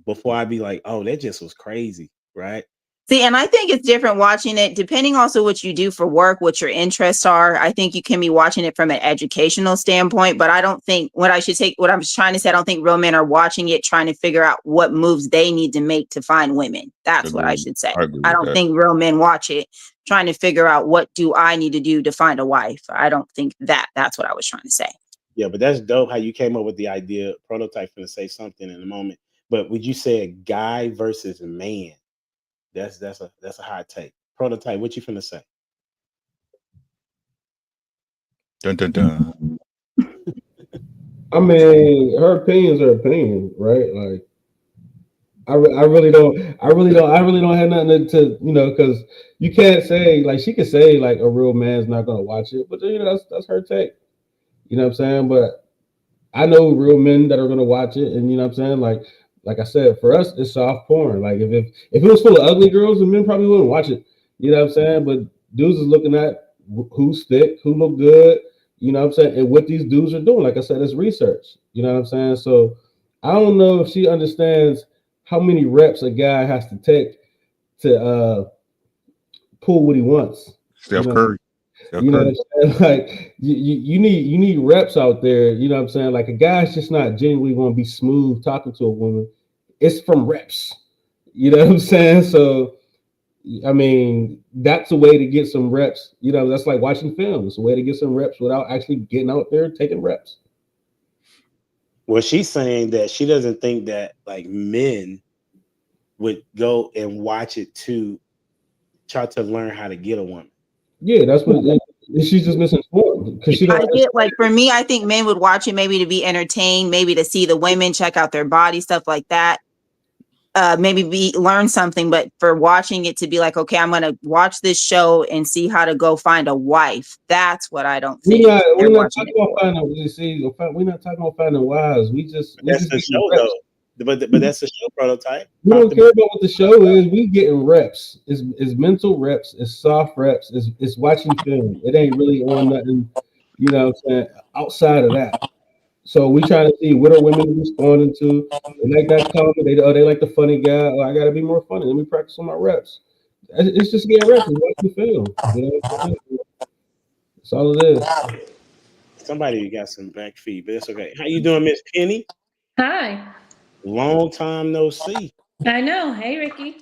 before I be like, oh, that just was crazy, right? See, and I think it's different watching it, depending also what you do for work, what your interests are. I think you can be watching it from an educational standpoint, but I don't think what I'm trying to say, I don't think real men are watching it trying to figure out what moves they need to make to find women. That's what I should say. I don't think real men watch it trying to figure out what do I need to do to find a wife. I don't think that's what I was trying to say. Yeah, but that's dope how you came up with the idea. Prototype going to say something in a moment, but would you say a guy versus a man? That's a hot take. Prototype, what you finna say? Dun dun dun. I mean, her opinions are opinion, right? Like, I really don't have nothing to because you can't say like she could say like a real man's not gonna watch it, but that's her take. You know what I'm saying? But I know real men that are gonna watch it, and you know what I'm saying, like I said, for us, it's soft porn. Like if it was full of ugly girls, the men probably wouldn't watch it. You know what I'm saying? But dudes is looking at who's thick, who look good. You know what I'm saying? And what these dudes are doing. Like I said, it's research. You know what I'm saying? So I don't know if she understands how many reps a guy has to take to pull what he wants. Steph Curry. You know what I'm saying? Like you need reps out there. You know what I'm saying? Like a guy's just not genuinely going to be smooth talking to a woman. It's from reps. You know what I'm saying? So, I mean, that's a way to get some reps. You know, that's like watching film. It's a way to get some reps without actually getting out there taking reps. Well, she's saying that she doesn't think that like men would go and watch it to try to learn how to get a woman. Yeah, that's what she's just misinformed because she I don't. get like for me, I think men would watch it maybe to be entertained, maybe to see the women, check out their body, stuff like that. Maybe learn something, but for watching it to be like, okay, I'm gonna watch this show and see how to go find a wife. That's what I don't think. We're not talking about finding. You see, we're not talking about finding wives. That's the show though. But that's the show prototype. We don't care about what the show is. We getting reps. It's mental reps. It's soft reps. It's watching film. It ain't really on nothing, you know what I'm saying, outside of that. So we trying to see what are women responding to. They like that comment. They like the funny guy. Oh, I gotta be more funny. Let me practice on my reps. It's just getting reps. It's watching film. You know what I'm saying? That's all it is. Somebody got some back feed, but it's okay. How you doing, Miss Penny? Hi. Long time no see. I know. Hey, Ricky.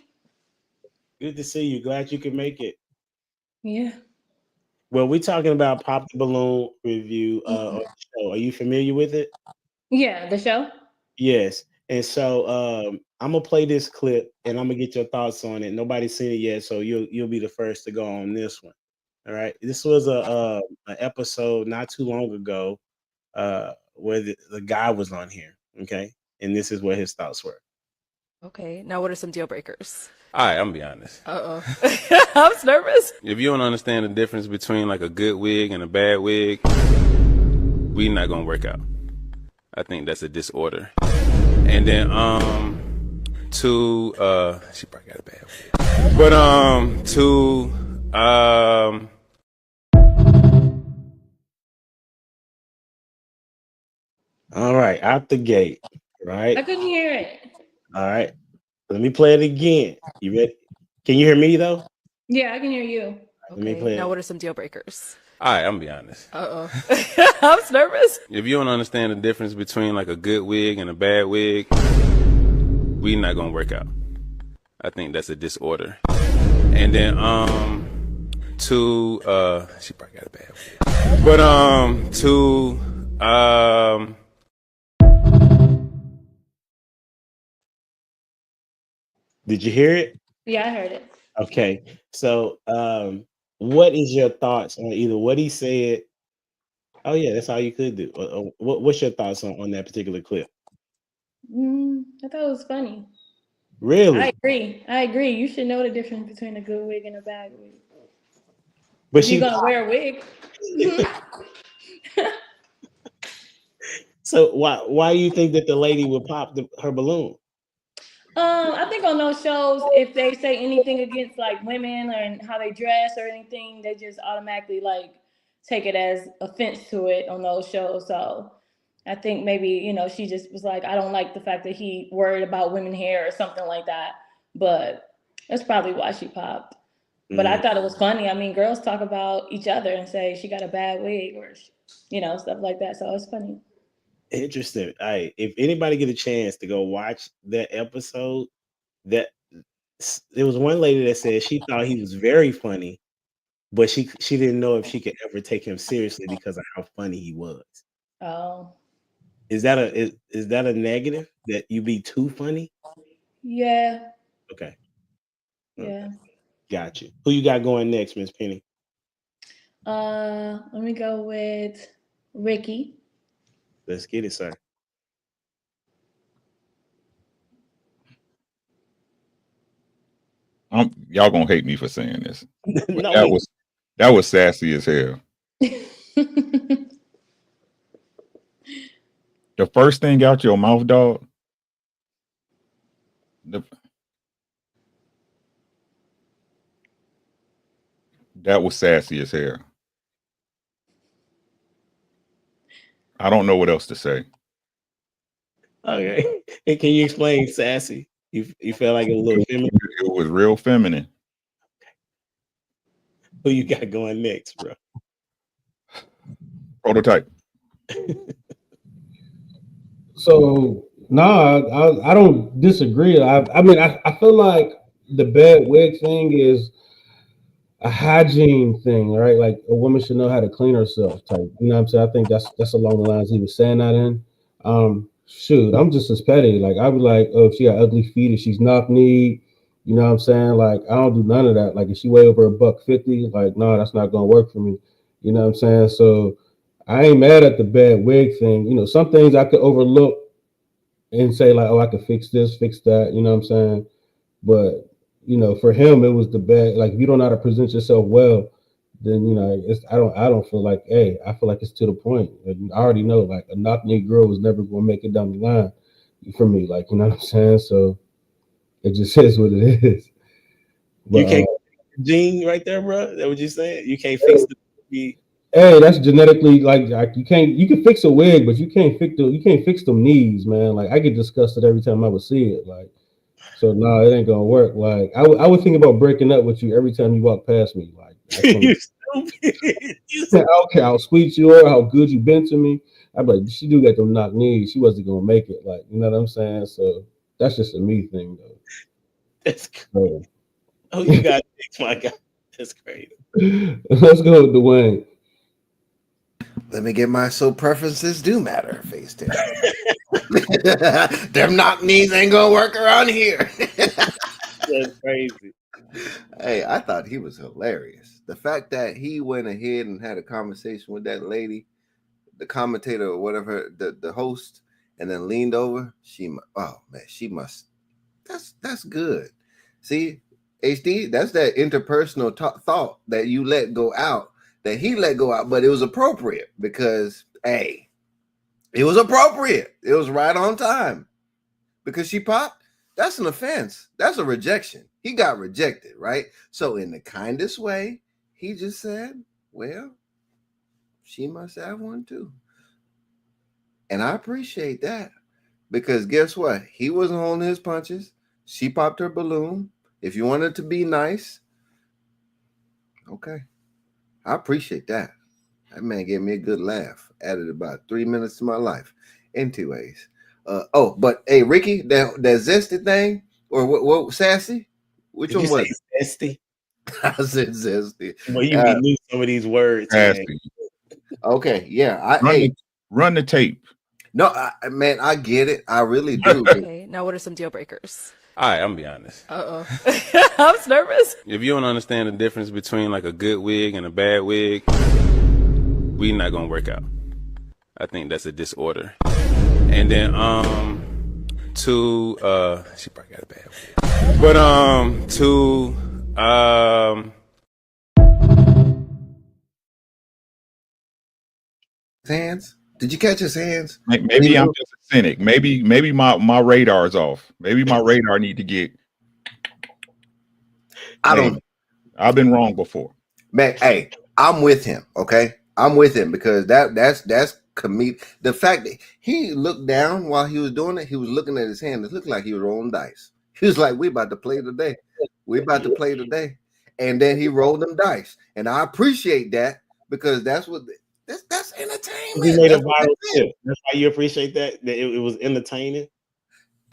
Good to see you. Glad you could make it. Yeah. Well, we're talking about Pop the Balloon review on the show. Are you familiar with it? Yeah, the show. Yes. And so I'm gonna play this clip and I'm gonna get your thoughts on it. Nobody's seen it yet, so you'll be the first to go on this one. All right. This was a episode not too long ago where the guy was on here. Okay. And this is what his thoughts were. Okay, now what are some deal breakers? All right, I'm gonna be honest. I'm nervous. If you don't understand the difference between like a good wig and a bad wig, we not gonna work out. I think that's a disorder. And then she probably got a bad wig. But all right, out the gate. Right. I couldn't hear it. All right. Let me play it again. You ready? Can you hear me though? Yeah, I can hear you. Let me play it. Now what are some deal breakers? all right, I'm gonna be honest. I'm nervous. If you don't understand the difference between like a good wig and a bad wig, we not gonna work out. I think that's a disorder. And then she probably got a bad wig. But did you hear it? Yeah, I heard it. Okay. So what is your thoughts on either what he said? Oh yeah, that's all you could do. What's your thoughts on that particular clip? I thought it was funny. Really? I agree. You should know the difference between a good wig and a bad wig. But you're gonna wear a wig. So why do you think that the lady would pop her balloon? I think on those shows, if they say anything against like women or how they dress or anything, they just automatically like take it as offense to it on those shows. So I think maybe, she just was like, I don't like the fact that he worried about women hair or something like that. But that's probably why she popped. But I thought it was funny. I mean, girls talk about each other and say she got a bad wig or, stuff like that. So it's funny. Interesting. All right. If anybody get a chance to go watch that episode, there was one lady that said she thought he was very funny, but she didn't know if she could ever take him seriously because of how funny he was. Oh. Is that a negative that you be too funny? Yeah. Okay. Yeah. Got you. Who you got going next, Miss Penny? Let me go with Ricky. Let's get it, sir. Y'all gonna hate me for saying this. No, that was sassy as hell. The first thing out your mouth, dog. That was sassy as hell. I don't know what else to say. Okay. And can you explain sassy? You felt like it was a little feminine? It was real feminine. Who you got going next, bro? Prototype. So No, I don't disagree. I mean, I feel like the bad wig thing is a hygiene thing, right? Like a woman should know how to clean herself type. You know what I'm saying? I think that's along the lines he was saying that in. Shoot, I'm just as petty. Like I'd be like, oh, if she got ugly feet, if she's knock kneed, you know what I'm saying? Like I don't do none of that. Like if she weigh over $150, like no, that's not gonna work for me. You know what I'm saying? So I ain't mad at the bad wig thing. You know, some things I could overlook and say like, oh, I could fix this, fix that. You know what I'm saying? But you know, for him, it was the bad. Like if you don't know how to present yourself well, then you know, I don't feel like, hey, I feel like it's to the point. Like, I already know, like a knock-knee girl was never going to make it down the line for me. Like you know what I'm saying? So it just is what it is. But, You can't gene right there, bro. That what you saying? You can't fix the. Hey, that's genetically like you can fix a wig, but you can't fix them knees, man. Like I get disgusted every time I would see it. Like so, no, it ain't gonna work. Like I would think about breaking up with you every time you walk past me. Like You stupid. I don't care how sweet you are, how good you been to me. I'm like, she do got them knock knees. She wasn't gonna make it. Like you know what I'm saying? So that's just a me thing, though. That's crazy. Oh, you got fix my guy. That's crazy. Let's go with Dwayne. Let me get my so preferences do matter face down. Them knock knees ain't gonna work around here. That's crazy. Hey, I thought he was hilarious. The fact that he went ahead and had a conversation with that lady, the commentator or whatever, the host, and then leaned over. She must. That's good. See, HD, that's that interpersonal thought that you let go out, that he let go out, but it was appropriate because, hey, it was appropriate. It was right on time because she popped. That's an offense. That's a rejection. He got rejected, right? So in the kindest way, he just said, well, she must have one too. And I appreciate that because guess what? He wasn't holding his punches. She popped her balloon. If you wanted to be nice, okay. I appreciate that. That man gave me a good laugh. Added about 3 minutes to my life in 2 ways. But hey, Ricky, that zesty thing or what sassy? Which Did one you was say zesty? I said zesty. Well, you be losing some of these words. Man. Okay, yeah. Run the tape. No, man, I get it. I really do. Okay, now what are some deal breakers? All right, I'm gonna be honest. I'm nervous. If you don't understand the difference between like a good wig and a bad wig, we not gonna work out. I think that's a disorder. And then she probably got a bad wig. But hands. Did you catch his hands? Maybe I'm just a cynic. Maybe my radar's off. Maybe my radar need to get. I've been wrong before. Man, hey, I'm with him. Okay, I'm with him because that's comedic. The fact that he looked down while he was doing it, he was looking at his hand. It looked like he was rolling dice. He was like, "We about to play today. We about to play today," and then he rolled them dice, and I appreciate that because that's what. That's entertainment. He made a viral clip. That's why you appreciate that. That it was entertaining.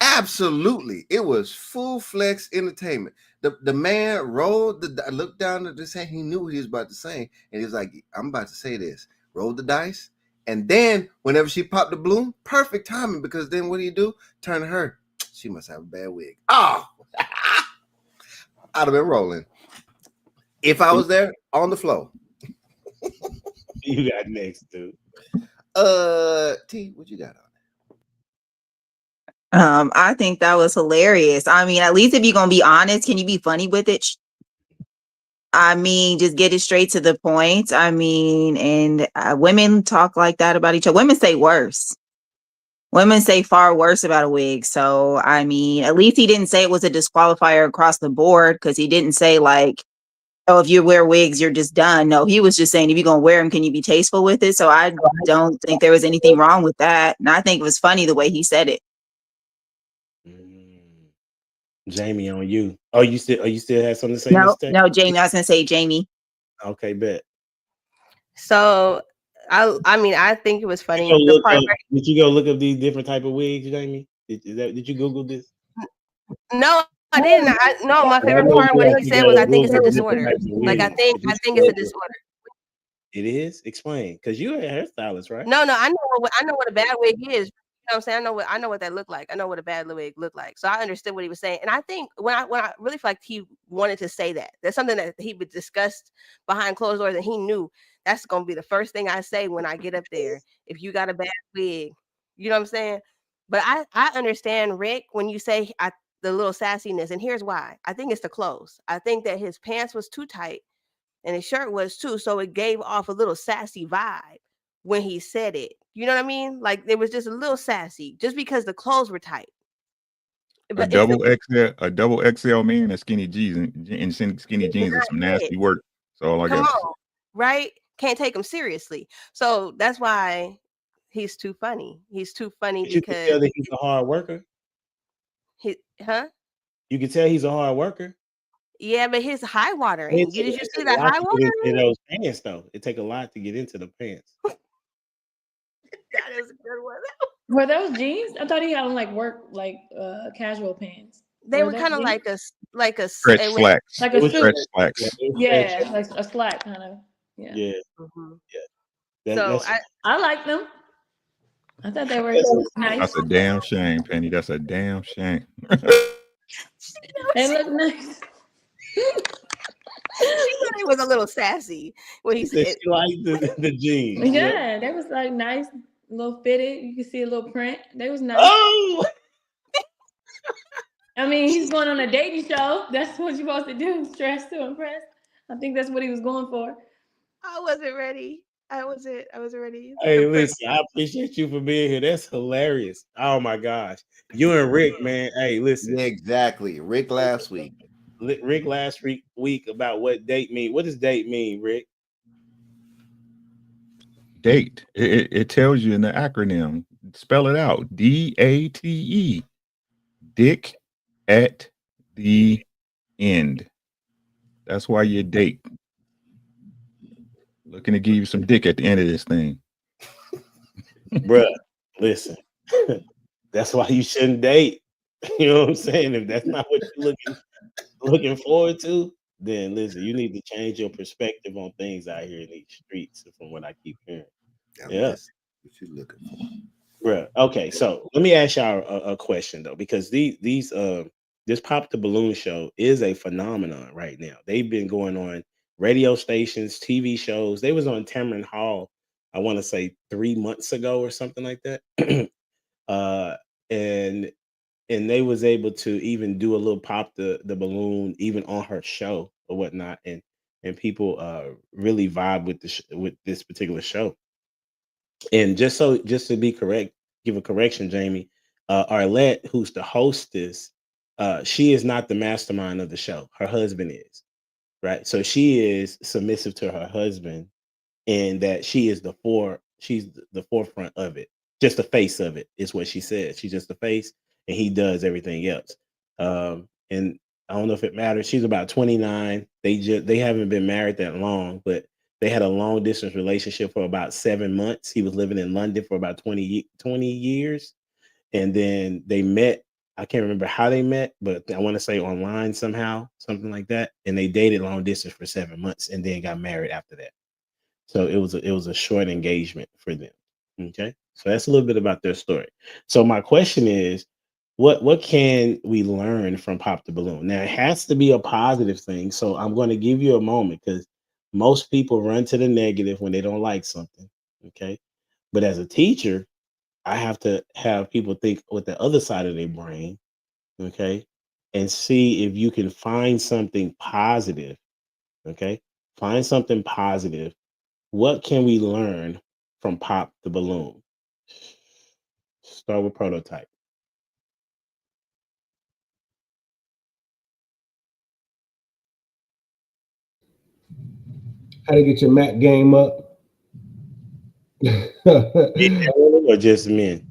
Absolutely, it was full flex entertainment. The man rolled looked down at this hand. He knew what he was about to say, and he was like, "I'm about to say this." Rolled the dice, and then whenever she popped the balloon, perfect timing because then what do you do? Turn to her. She must have a bad wig. Oh, I'd have been rolling if I was there on the floor. You got next, dude. T, what you got on? I think that was hilarious. I mean, at least if you're gonna be honest, can you be funny with it? I mean, just get it straight to the point. I mean, and women talk like that about each other. Women say worse. Women say far worse about a wig. So, I mean, at least he didn't say it was a disqualifier across the board because he didn't say like, oh, if you wear wigs, you're just done. No, he was just saying, if you're going to wear them, can you be tasteful with it? So I don't think there was anything wrong with that. And I think it was funny the way he said it. Jamie, on you. Oh, you still have something to say? No, Jamie. I was going to say Jamie. Okay, bet. So, I mean, I think it was funny. Did you go look up these different type of wigs, Jamie? Did you Google this? No, I didn't. No, my favorite part of what he said was, I think it's a disorder. Like I think it's a disorder. It is? Explain, because you're a hairstylist, right? No, I know what a bad wig is. You know what I'm saying? I know what that looked like. I know what a bad wig looked like. So I understood what he was saying. And I think when I really feel like he wanted to say that. That's something that he would discuss behind closed doors, and he knew that's gonna be the first thing I say when I get up there. If you got a bad wig, you know what I'm saying? But I understand, Rick, when you say the little sassiness, and here's why. I think it's the clothes. I think that his pants was too tight and his shirt was too, so it gave off a little sassy vibe when he said it. You know what I mean? Like it was just a little sassy, just because the clothes were tight. A double XL man and skinny jeans and skinny jeans is some nasty work. So all I Come got, on, right? Can't take him seriously. So that's why he's too funny. He's too funny You can tell that he's a hard worker. You can tell he's a hard worker. Yeah, but his high watering. Did you see that high watering? watering? Those pants, though, it take a lot to get into the pants. That is a good one. Were those jeans? I thought he had on like work, like casual pants. They were kind of like a stretch slacks. Like a suit. Stretch slacks. Yeah, like a slack kind of. Yeah. Yeah. Mm-hmm. Yeah. So I like them. I thought they were nice. That's a damn shame, Penny. That's a damn shame. They look nice. She thought he was a little sassy when he said she liked the jeans. Yeah, they was like nice, little fitted. You can see a little print. They was nice. Oh, I mean, he's going on a dating show. That's what you're supposed to do. Stress to impress. I think that's what he was going for. I wasn't ready. I wasn't ready. Hey, listen, I appreciate you for being here. That's hilarious. Oh my gosh. You and Rick, man. Hey, listen. Yeah, exactly. Rick last week about what date mean. What does date mean, Rick? Date. It tells you in the acronym. Spell it out. DATE. Dick at the end. That's why you date. Looking to give you some dick at the end of this thing. Bruh, listen. That's why you shouldn't date. You know what I'm saying? If that's not what you're looking forward to, then listen, you need to change your perspective on things out here in these streets, from what I keep hearing. Yeah. What you looking for? Bruh. Okay, so let me ask y'all a question though, because this Pop the Balloon show is a phenomenon right now. They've been going on radio stations, TV shows. They was on Tamron Hall, I want to say 3 months ago or something like that. And they was able to even do a little Pop the Balloon even on her show or whatnot, and people really vibe with this particular show. And just to be correct, give a correction, Jamie. Arlette, who's the hostess, she is not the mastermind of the show. Her husband is, right? So she is submissive to her husband, and that she is she's the forefront of it. Just the face of it is what she said. She's just the face, and he does everything else. And I don't know if it matters. She's about 29. They haven't been married that long, but they had a long distance relationship for about 7 months. He was living in London for about 20 years. And then they met. I can't remember how they met, but I want to say online somehow, something like that. And they dated long distance for 7 months and then got married after that. So it was a short engagement for them. Okay. So that's a little bit about their story. So my question is, what can we learn from Pop the Balloon? Now, it has to be a positive thing. So I'm going to give you a moment, because most people run to the negative when they don't like something. Okay. But as a teacher, I have to have people think with the other side of their brain. Okay. And see if you can find something positive. Okay. Find something positive. What can we learn from Pop the Balloon? Start with Prototype. How to get your Mac game up? Or just men?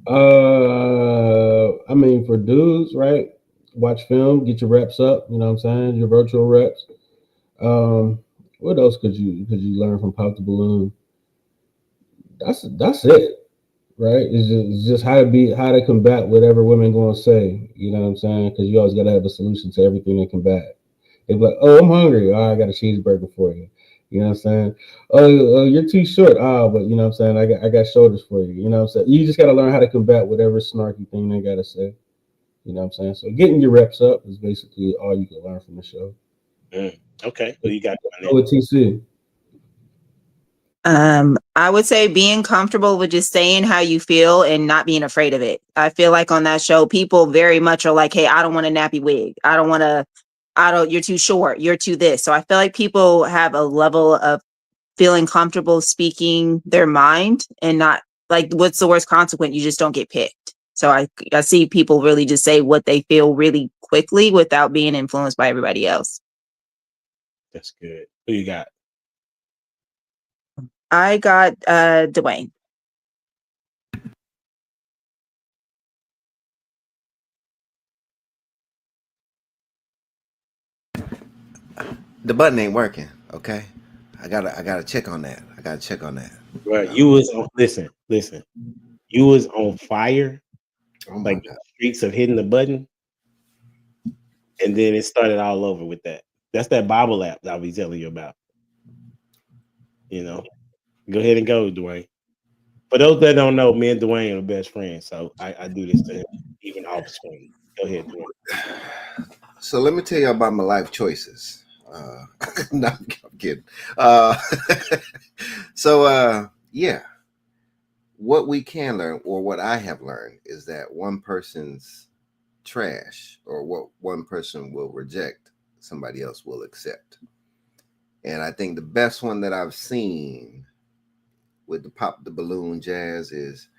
I mean, for dudes, right? Watch film, get your reps up. You know what I'm saying? Your virtual reps. What else could you learn from Pop the Balloon? That's it. right? It's just how to combat whatever women gonna say. You know what I'm saying? Because you always gotta have a solution to everything they combat. They're like, "Oh, I'm hungry. Oh, I got a cheeseburger for you." You know what I'm saying? Oh, you're too short. Ah, but you know what I'm saying? I got shoulders for you. You know what I'm saying? You just gotta learn how to combat whatever snarky thing they gotta say. You know what I'm saying? So getting your reps up is basically all you can learn from the show. Okay, who you got going with TC? I would say being comfortable with just saying how you feel and not being afraid of it. I feel like on that show, people very much are like, "Hey, I don't want a nappy wig. You're too short. You're too this." So I feel like people have a level of feeling comfortable speaking their mind and not like, what's the worst consequence? You just don't get picked. So I see people really just say what they feel really quickly without being influenced by everybody else. That's good. Who you got? I got Dwayne. The button ain't working. Okay, I gotta check on that. Right, you was on. Listen. You was on fire, like the streets of hitting the button, and then it started all over with that. That's that Bible app that I'll be telling you about. You know, go ahead and go, Dwayne. For those that don't know, me and Dwayne are best friends, so I do this to him even off screen. Go ahead, Dwayne. So let me tell you about my life choices. No, I'm kidding. Yeah, what we can learn, or what I have learned, is that one person's trash, or what one person will reject, somebody else will accept. And I think the best one that I've seen with the pop the balloon jazz is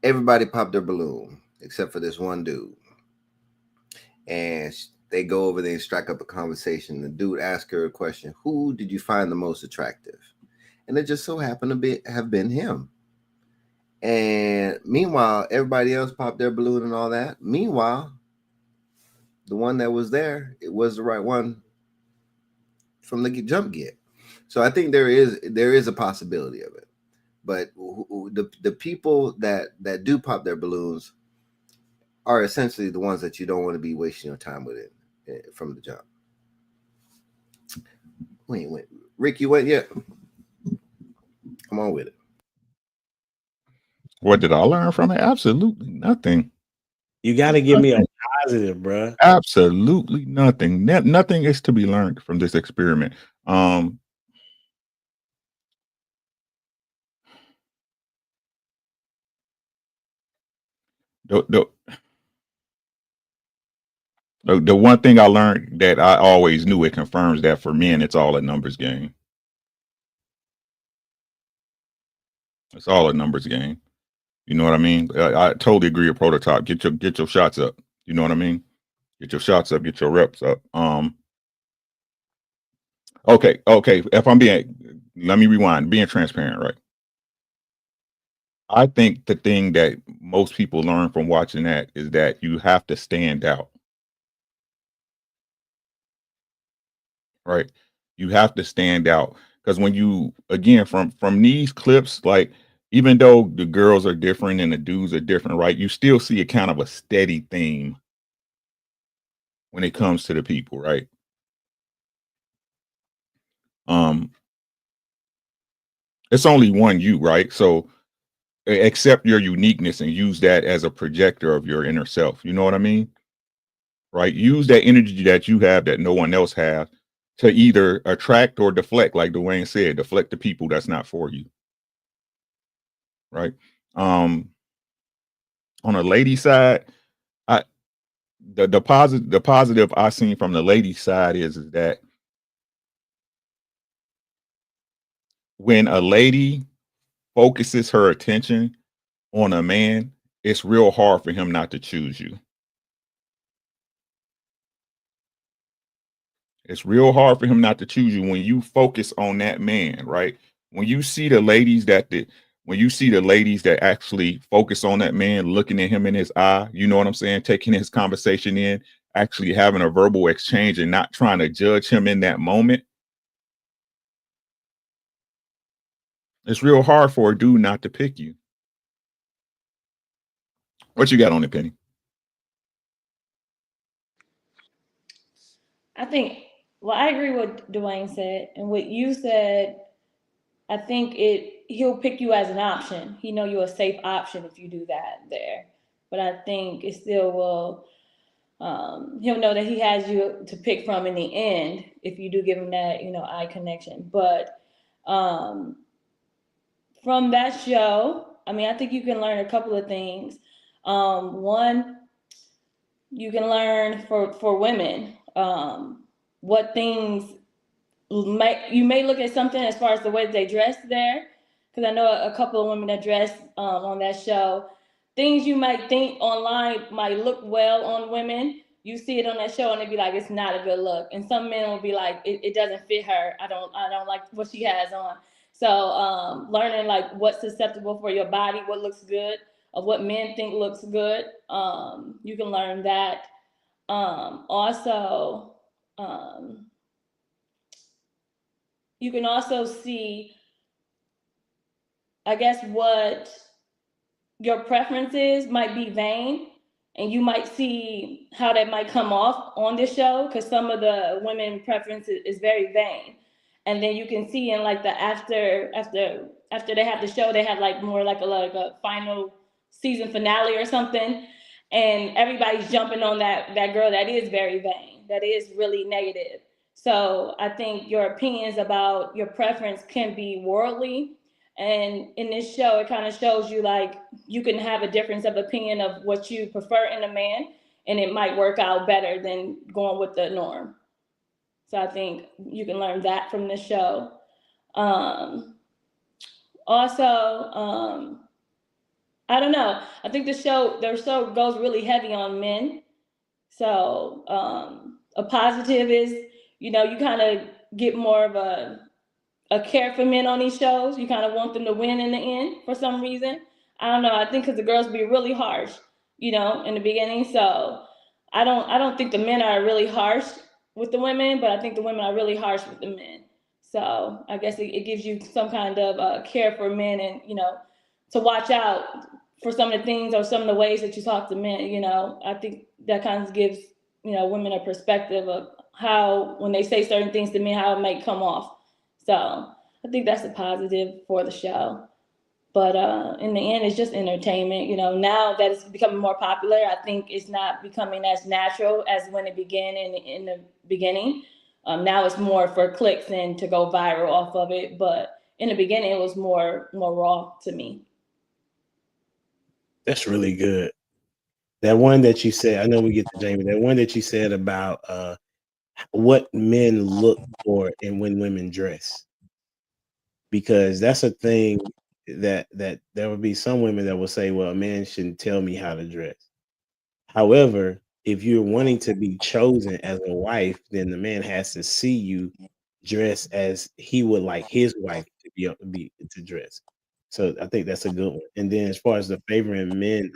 everybody popped their balloon except for this one dude. And they go over there and strike up a conversation. The dude asked her a question: "Who did you find the most attractive?" And it just so happened to have been him. And meanwhile, everybody else popped their balloon and all that. Meanwhile, the one that was there, it was the right one from the jump get. So I think there is a possibility of it. But the people that do pop their balloons are essentially the ones that you don't want to be wasting your time with it from the jump. Wait, Rick, you went yet? Come on with it. What did I learn from it? Absolutely nothing. You got to give me a positive, bro. Absolutely nothing. Nothing is to be learned from this experiment. The one thing I learned that I always knew, it confirms that for men, it's all a numbers game. It's all a numbers game. You know what I mean? I totally agree with Prototype. Get your shots up. You know what I mean? Get your shots up. Get your reps up. Okay. If I'm let me rewind. Being transparent, right? I think the thing that most people learn from watching that is that you have to stand out. Right? You have to stand out, because when you, again, from these clips, like, even though the girls are different and the dudes are different, right? You still see a kind of a steady theme when it comes to the people, right? It's only one you, right? So accept your uniqueness and use that as a projector of your inner self. You know what I mean? Right? Use that energy that you have that no one else has to either attract or deflect, like Dwayne said, deflect the people that's not for you. Right? On a lady side, the positive I seen from the lady side is that when a lady focuses her attention on a man, it's real hard for him not to choose you. It's real hard for him not to choose you when you focus on that man, right? When you see the ladies that actually focus on that man, looking at him in his eye, you know what I'm saying? Taking his conversation in, actually having a verbal exchange and not trying to judge him in that moment. It's real hard for a dude not to pick you. What you got on it, Penny? I think, well, I agree with what Dwayne said, and what you said. I think he'll pick you as an option. He know you're a safe option if you do that there. But I think it still will. He'll know that he has you to pick from in the end if you do give him that, eye connection. But from that show, I mean, I think you can learn a couple of things. One, you can learn for women what things you may look at something as far as the way they dress there, because I know a couple of women that dress on that show. Things you might think online might look well on women. You see it on that show and it'd be like, it's not a good look. And some men will be like, it doesn't fit her. I don't like what she has on. So learning like what's acceptable for your body, what looks good, of what men think looks good. You can learn that. Also, you can also see, I guess, what your preferences might be vain, and you might see how that might come off on this show, because some of the women preference is very vain. And then you can see in like the after they have the show, they have like more like a final season finale or something, and everybody's jumping on that girl that is very vain, that is really negative. So I think your opinions about your preference can be worldly. And in this show, it kind of shows you like you can have a difference of opinion of what you prefer in a man, and it might work out better than going with the norm. So I think you can learn that from this show. Also, I don't know. I think their show goes really heavy on men. So a positive is, you kind of get more of a care for men on these shows. You kind of want them to win in the end for some reason. I don't know. I think because the girls be really harsh, in the beginning. So I don't think the men are really harsh with the women, but I think the women are really harsh with the men. So I guess it gives you some kind of care for men, and to watch out for some of the things or some of the ways that you talk to men. I think that kind of gives women a perspective of how, when they say certain things to men, how it might come off. So I think that's a positive for the show. But in the end, it's just entertainment. Now that it's becoming more popular, I think it's not becoming as natural as when it began in the beginning. Now it's more for clicks and to go viral off of it. But in the beginning, it was more raw to me. That's really good. That one that you said, I know we get to Jamie, that one that you said about what men look for and when women dress, because that's a thing that there would be some women that will say, well, a man shouldn't tell me how to dress. However, if you're wanting to be chosen as a wife, then the man has to see you dress as he would like his wife to be to dress. So I think that's a good one. And then as far as the favoring men,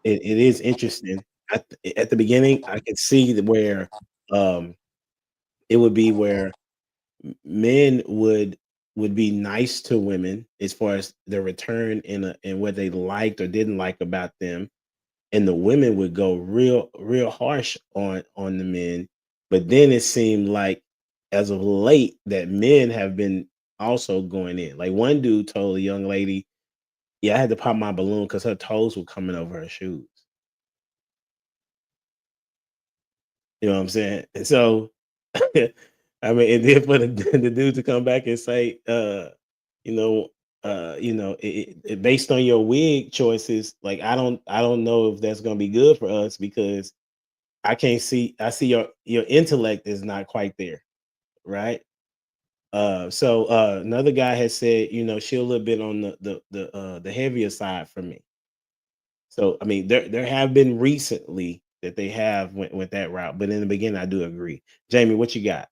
it is interesting. At the beginning, I could see where it would be where men would be nice to women as far as their return and what they liked or didn't like about them, and the women would go real harsh on the men. But then it seemed like as of late that men have been also going in. Like one dude told a young lady, yeah, I had to pop my balloon because her toes were coming over her shoes. You know what I'm saying? And so, I mean, and then for the dude to come back and say, based on your wig choices, like I don't know if that's gonna be good for us, because I see your intellect is not quite there, right? So another guy has said, she a little bit on the heavier side for me. So I mean, there have been recently that they have went that route, but in the beginning, I do agree. Jamie, what you got?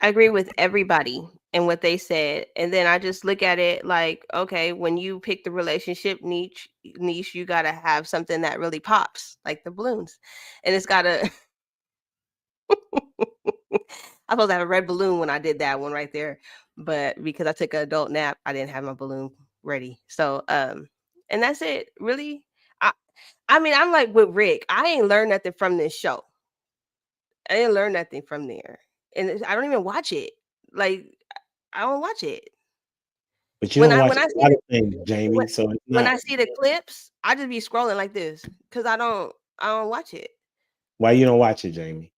I agree with everybody and what they said. And then I just look at it like, okay, when you pick the relationship niche, you got to have something that really pops, like the balloons. And it's got to, I supposed to have a red balloon when I did that one right there. But because I took an adult nap, I didn't have my balloon ready. So and that's it. Really, I mean, I'm like with Rick. I ain't learned nothing from this show. I didn't learn nothing from there, and I don't even watch it. Like, I don't watch it. But you When don't I watch when I a see lot the of things, Jamie. when, So it's when I not. see the clips, I just be scrolling like this because I don't watch it Why you don't watch it, Jamie?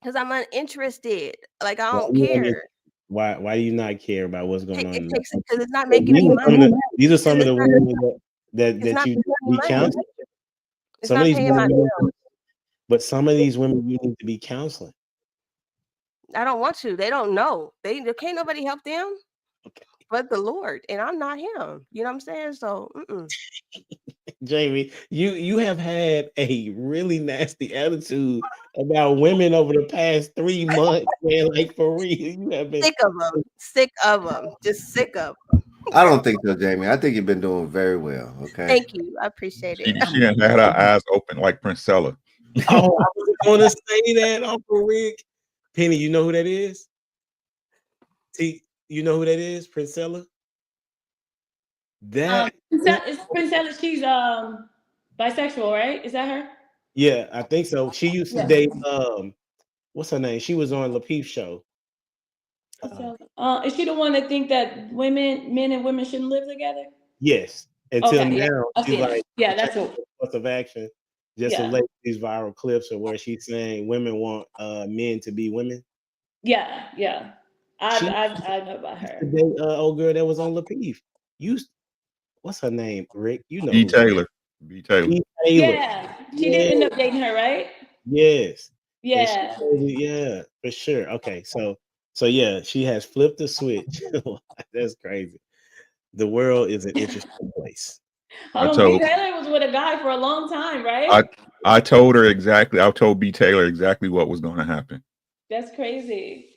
because I'm uninterested. Like I Why don't you care. why do you not care about what's going on? It In takes that? because it's not So making me money. these are some of Because the women that it's not you making be me money. counseling. It's Some of not these paying my women, bills. but some of these women you need to be counseling. I don't want to. They don't know. There can't nobody help them but the Lord, and I'm not him. You know what I'm saying? So, Jamie, you have had a really nasty attitude about women over the past 3 months, man. Like for real, you have been sick of them, just sick of them. I don't think so, Jamie. I think you've been doing very well. Okay. Thank you. I appreciate it. She done had her eyes open like Princella. Oh, I was going to say that, Uncle Rick. Penny, you know who that is? T, you know who that is? Princella? That It's Princella. She's bisexual, right? Is that her? yeah, I think so. She used to Yeah. date what's her name? She was on Lapeef show. Is she the one that think that men and women shouldn't live together? Yes. Until Okay, yeah. now, I she's see it. like, Yeah, that's who. course of action. Just Yeah. to lay these viral clips of where she's saying women want men to be women. Yeah, yeah. I know about her. The old girl that was on Lapeef. What's her name, Rick? You know B. who Taylor. B. Taylor. B. Taylor. Yeah, she did end up dating her, right? Yes. Yeah. Yeah, for sure. Okay, so yeah, she has flipped the switch. That's crazy. The world is an interesting place. Hold on, B. Taylor was with a guy for a long time, right? I told her exactly. I told B. Taylor exactly what was going to happen. That's crazy.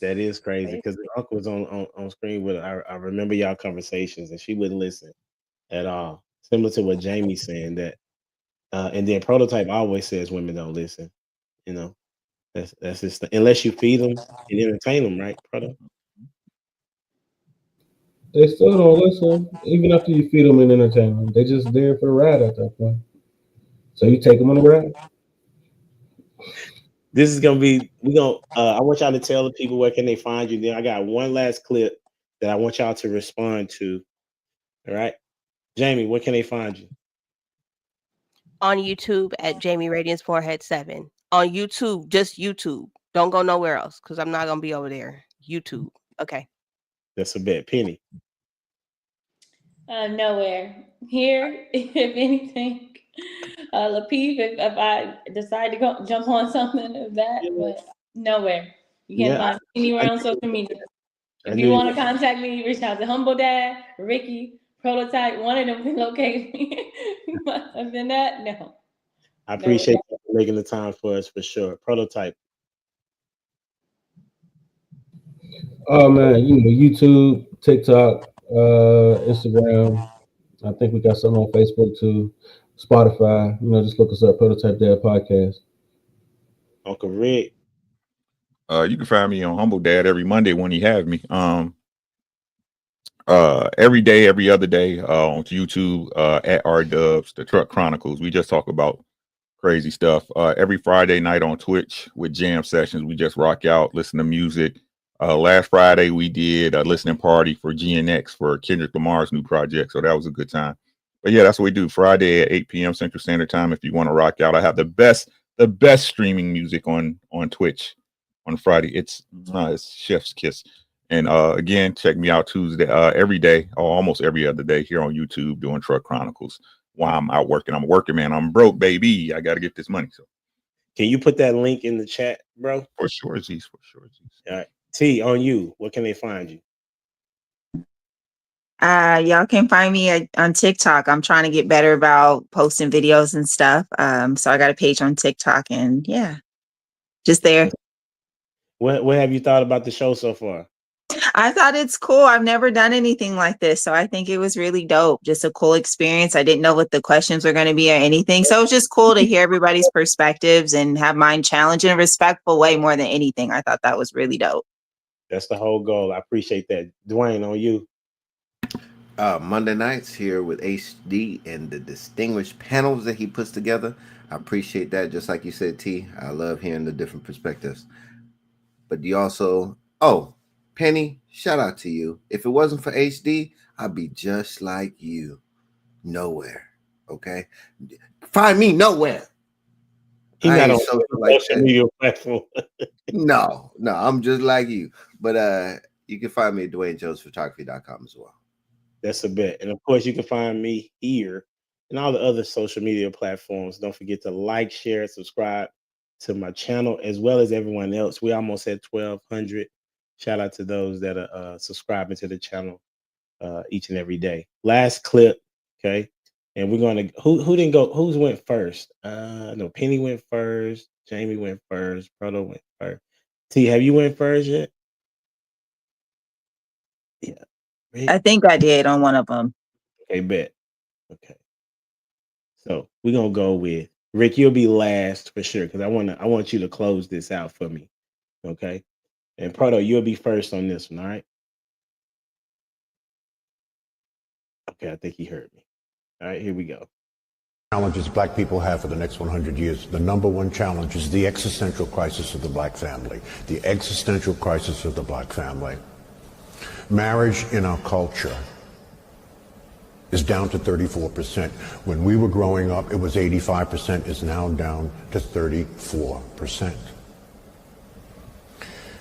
That is crazy because the uncle was on screen with her. I remember y'all conversations and she wouldn't listen at all. Similar to what Jamie's saying that, and then Prototype always says women don't listen. You know, that's just unless you feed them and entertain them, right, Proto? They still don't listen, even after you feed them and entertain them. They just there for a ride at that point. So you take them on a ride. This is gonna be I want y'all to tell the people where can they find you. Then I got one last clip that I want y'all to respond to. All right, Jamie, where can they find you? On YouTube at Jamie Radiance Forehead 7. On YouTube, just YouTube. Don't go nowhere else because I'm not gonna be over there. YouTube. Okay. That's a bet. Penny. Nowhere. Here, if anything, Lapeef, if I decide to go jump on something of that, but nowhere. You can't find me anywhere on social media. If you want to contact me, reach out to Humble Dad, Ricky, Prototype. One of them can locate me. But other than that, no. I appreciate you making the time for us for sure. Prototype. Oh man, YouTube, TikTok, Instagram. I think we got something on Facebook too. Spotify. Just look us up, Prototype Dad Podcast. Uncle Rick. You can find me on Humble Dad every Monday when he have me. Every day, every other day, on YouTube, at RDubs, the Truck Chronicles. We just talk about crazy stuff. Every Friday night on Twitch with jam sessions. We just rock out, listen to music. Last Friday we did a listening party for GNX for Kendrick Lamar's new project, so that was a good time. But yeah, that's what we do Friday at 8 p.m. Central Standard Time. If you want to rock out, I have the best streaming music on Twitch on Friday. It's Chef's Kiss. And again, check me out Tuesday, every day, or almost every other day here on YouTube doing Truck Chronicles. While I'm out working, I'm a working man. I'm broke, baby. I got to get this money. So, can you put that link in the chat, bro? For sure, Z's. For sure, Z's. All right, T, on you. Where can they find you? Y'all can find me on TikTok. I'm trying to get better about posting videos and stuff. So I got a page on TikTok, and yeah, just there. What have you thought about the show so far? I thought it's cool. I've never done anything like this, so I think it was really dope. Just a cool experience. I didn't know what the questions were going to be or anything, so it was just cool to hear everybody's perspectives and have mine challenged in a respectful way more than anything. I thought that was really dope. That's the whole goal. I appreciate that. Dwayne, on you. Monday nights here with HD and the distinguished panels that he puts together. I appreciate that. Just like you said, T, I love hearing the different perspectives. But you also, oh, Penny, shout out to you. If it wasn't for HD, I'd be just like you. Nowhere. Okay? Find me nowhere. He's I not ain't on social social that. media platform. No, I'm just like you. But you can find me at DwayneJonesPhotography.com as well. That's a bet. And of course, you can find me here and all the other social media platforms. Don't forget to like, share, subscribe to my channel as well as everyone else. We almost at 1,200. Shout out to those that are subscribing to the channel each and every day. Last clip, okay? And we're gonna who didn't go? Who's went first? No, Penny went first. Jamie went first. Proto went first. T, have you went first yet? Yeah. I think I did on one of them. Okay, bet. Okay. So we're gonna go with Rick. You'll be last for sure because I want you to close this out for me. Okay. And Proto, you'll be first on this one, all right? Okay, I think he heard me. All right, here we go. Challenges black people have for the next 100 years. The number one challenge is the existential crisis of the black family. The existential crisis of the black family. Marriage in our culture is down to 34%. When we were growing up, it was 85%. It's now down to 34%.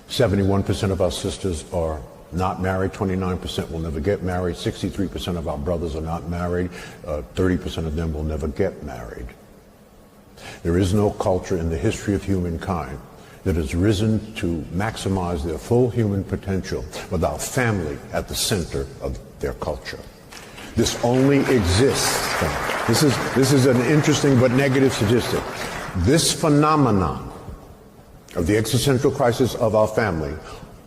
71% of our sisters are not married. 29% will never get married. 63% of our brothers are not married. 30% of them will never get married. There is no culture in the history of humankind that has risen to maximize their full human potential without family at the center of their culture. This only exists. This is an interesting but negative statistic. This phenomenon of the existential crisis of our family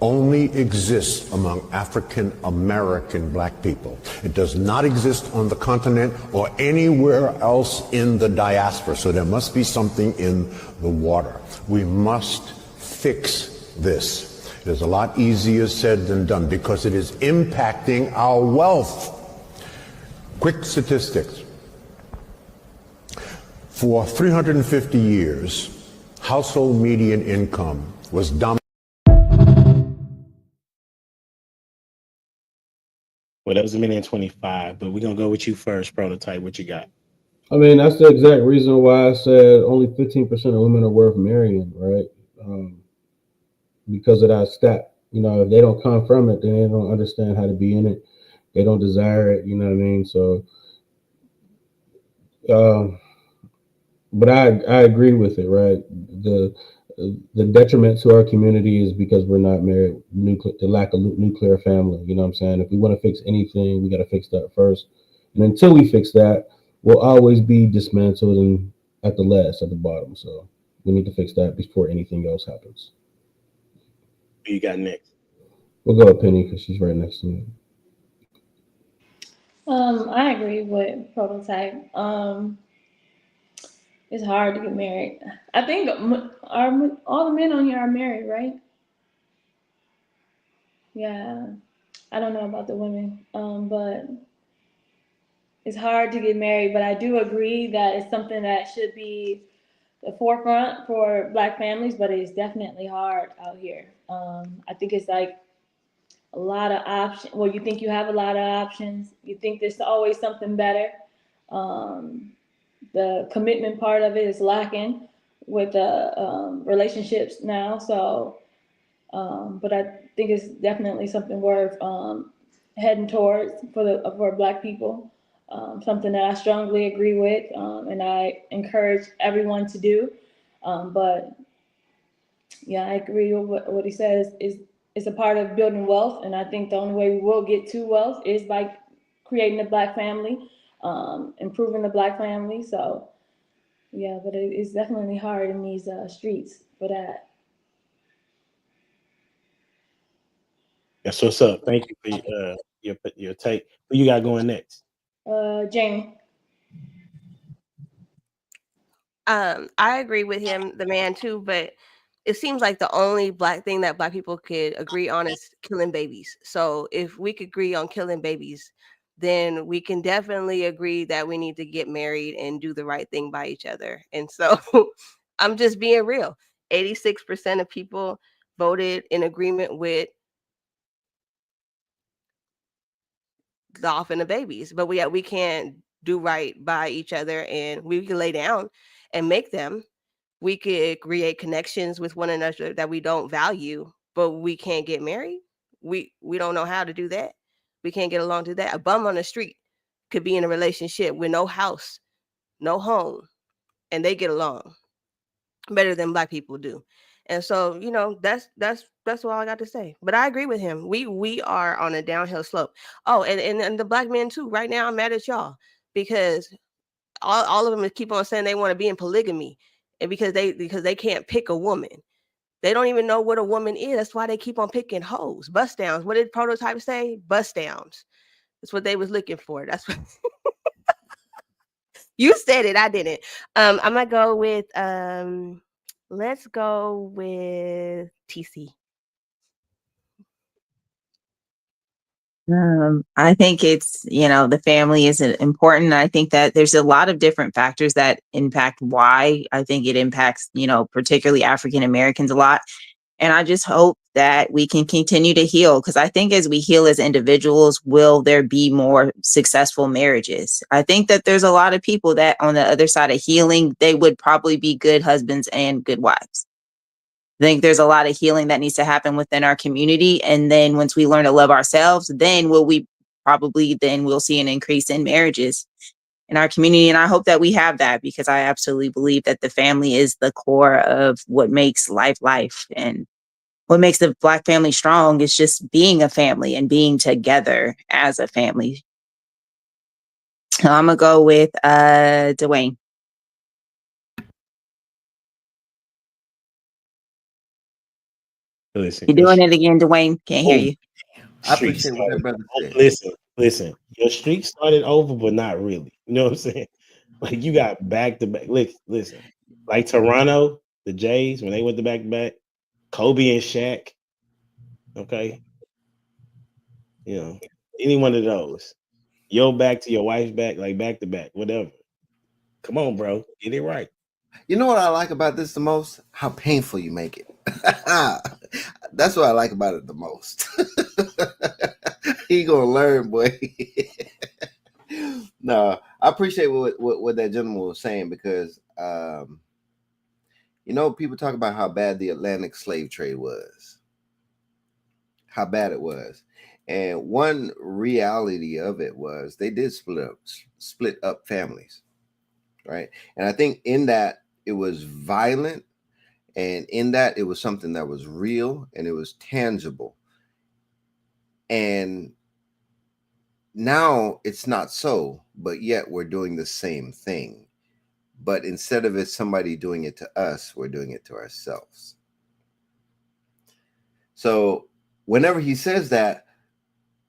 only exists among African American black people. It does not exist on the continent or anywhere else in the diaspora. So there must be something in the water. We must fix this. It is a lot easier said than done because it is impacting our wealth. Quick statistics. For 350 years, household median income was dominated. Well, that was 1,025,000, but we're gonna go with you first, Prototype. What you got? I mean, that's the exact reason why I said only 15% of women are worth marrying, right? Because of that stat. You know, if they don't come from it, then they don't understand how to be in it. They don't desire it, you know what I mean? So, but I agree with it, right? The detriment to our community is because we're not married, the lack of nuclear family. You know what I'm saying? If we want to fix anything, we got to fix that first. And until we fix that, we'll always be dismantled and at the bottom. So we need to fix that before anything else happens. Who you got next? We'll go with Penny because she's right next to me. I agree with Prototype. It's hard to get married. I think all the men on here are married, right? Yeah. I don't know about the women, but it's hard to get married. But I do agree that it's something that should be the forefront for black families, but it's definitely hard out here. I think it's like a lot of options. Well, you think you have a lot of options. You think there's always something better. The commitment part of it is lacking with the relationships now. So, but I think it's definitely something worth heading towards for Black people. Something that I strongly agree with, and I encourage everyone to do. But yeah, I agree with what he says. It's a part of building wealth, and I think the only way we will get to wealth is by creating a Black family, improving the Black family. So yeah, but it's definitely hard in these streets for that. That's what's up. Thank you for your take. Who you got going next? Jamie. I agree with him, the man too, but it seems like the only Black thing that Black people could agree on is killing babies. So if we could agree on killing babies, then we can definitely agree that we need to get married and do the right thing by each other. And so I'm just being real. 86% of people voted in agreement with the offing of babies, but we can't do right by each other, and we can lay down and make them. We could create connections with one another that we don't value, but we can't get married. We don't know how to do that. We can't get along to that. A bum on the street could be in a relationship with no house, no home, and they get along better than Black people do. And so, that's all I got to say. But I agree with him. We are on a downhill slope. Oh, and the Black men too. Right now, I'm mad at y'all because all of them keep on saying they want to be in polygamy, and because they can't pick a woman. They don't even know what a woman is. That's why they keep on picking hoes, bust downs. What did Prototype say? Bust downs. That's what they was looking for. That's what you said it. I didn't. I'm gonna go with let's go with TC. I think it's, the family is important. I think that there's a lot of different factors that impact why I think it impacts, particularly African Americans a lot. And I just hope that we can continue to heal, because I think as we heal as individuals, will there be more successful marriages? I think that there's a lot of people that on the other side of healing, they would probably be good husbands and good wives. I think there's a lot of healing that needs to happen within our community. And then once we learn to love ourselves, then we'll see an increase in marriages in our community. And I hope that we have that, because I absolutely believe that the family is the core of what makes life. And what makes the Black family strong is just being a family and being together as a family. So I'm going to go with Dwayne. Listen, You're doing it again, Dwayne. Can't hear you. I appreciate what that brother said. Listen. Your streak started over, but not really. You know what I'm saying? Like, you got back to back. Listen, like Toronto, the Jays, when they went to back to back, Kobe and Shaq. Okay, any one of those. Your back to your wife's back, like back to back, whatever. Come on, bro, get it right. You know what I like about this the most? How painful you make it. That's what I like about it the most. You gonna learn, boy. No, I appreciate what that gentleman was saying, because people talk about how bad the Atlantic slave trade was, how bad it was, and one reality of it was they did split up families, right? And I think in that it was violent, and in that it was something that was real and it was tangible. And now it's not so, but yet we're doing the same thing. But instead of it somebody doing it to us, we're doing it to ourselves. So whenever he says that,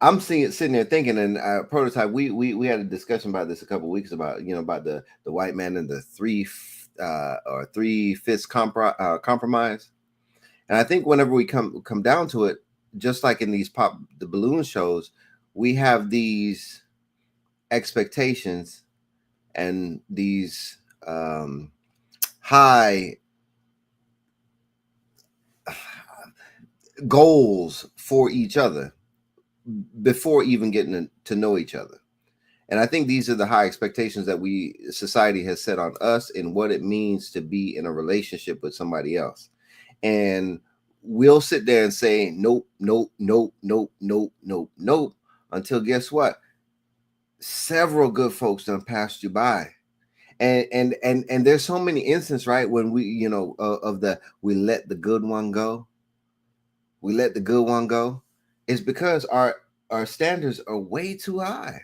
I'm sitting there thinking, and Prototype, we had a discussion about this a couple of weeks about, about the white man and the three-fifths compromise. And I think whenever we come down to it, just like in these the balloon shows, we have these expectations and these high goals for each other before even getting to know each other. And I think these are the high expectations that society has set on us and what it means to be in a relationship with somebody else. And we'll sit there and say, nope, nope, nope, nope, nope, nope, nope, until guess what? Several good folks done passed you by. And there's so many instances, right, when we, we let the good one go. We let the good one go. It's because our standards are way too high.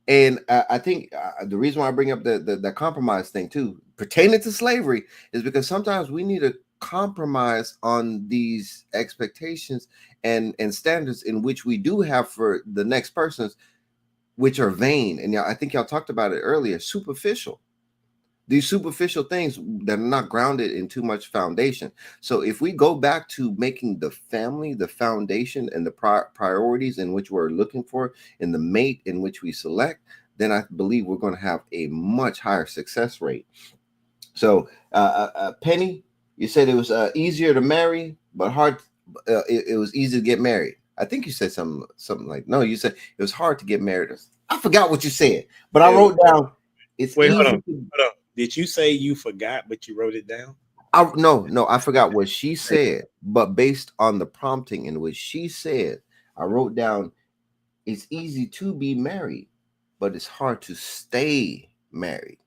And I think the reason why I bring up the compromise thing too, pertaining to slavery, is because sometimes we need to compromise on these expectations and standards in which we do have for the next persons, which are vain. And I think y'all talked about it earlier, superficial. these superficial things that are not grounded in too much foundation. So if we go back to making the family the foundation and the priorities in which we're looking for in the mate in which we select, then I believe we're going to have a much higher success rate. So Penny, you said it was easier to marry, but hard. It was easy to get married. I think you said something like, no, you said it was hard to get married. I forgot what you said, but I wrote down it's Wait, easy. hold on. Did you say you forgot, but you wrote it down? No, I forgot what she said, but based on the prompting in which she said, I wrote down it's easy to be married, but it's hard to stay married.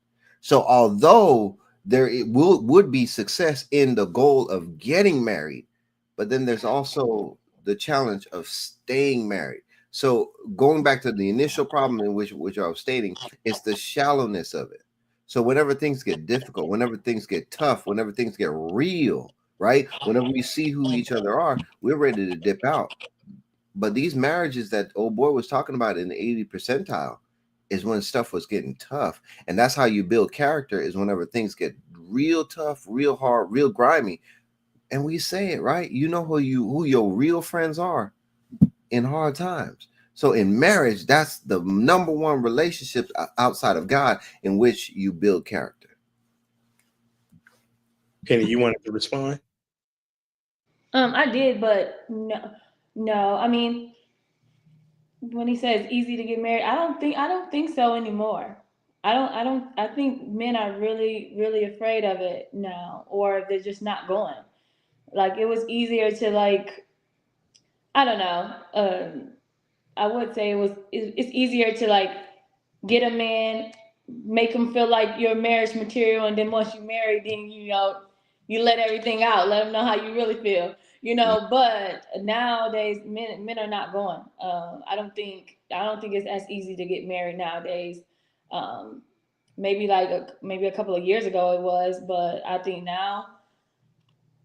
So although would be success in the goal of getting married, but then there's also the challenge of staying married. So going back to the initial problem in which I was stating, it's the shallowness of it. So whenever things get difficult, whenever things get tough, whenever things get real, right? Whenever we see who each other are, we're ready to dip out. But these marriages that old boy was talking about in the 80 percentile is when stuff was getting tough. And that's how you build character, is whenever things get real tough, real hard, real grimy. And we say it, right? You know who your real friends are in hard times. So in marriage, that's the number one relationship outside of God in which you build character. Kenny, you wanted to respond? I did, but no. I mean, when he says easy to get married, I don't think so anymore. I think men are really, really afraid of it now, or they're just not going. Like, it was easier to, like, I don't know. I would say it's easier to, like, get a man, make him feel like you're marriage material, and then once you marry, then you let everything out, let them know how you really feel, But nowadays, men are not going. I don't think it's as easy to get married nowadays. Maybe a couple of years ago it was, but I think now,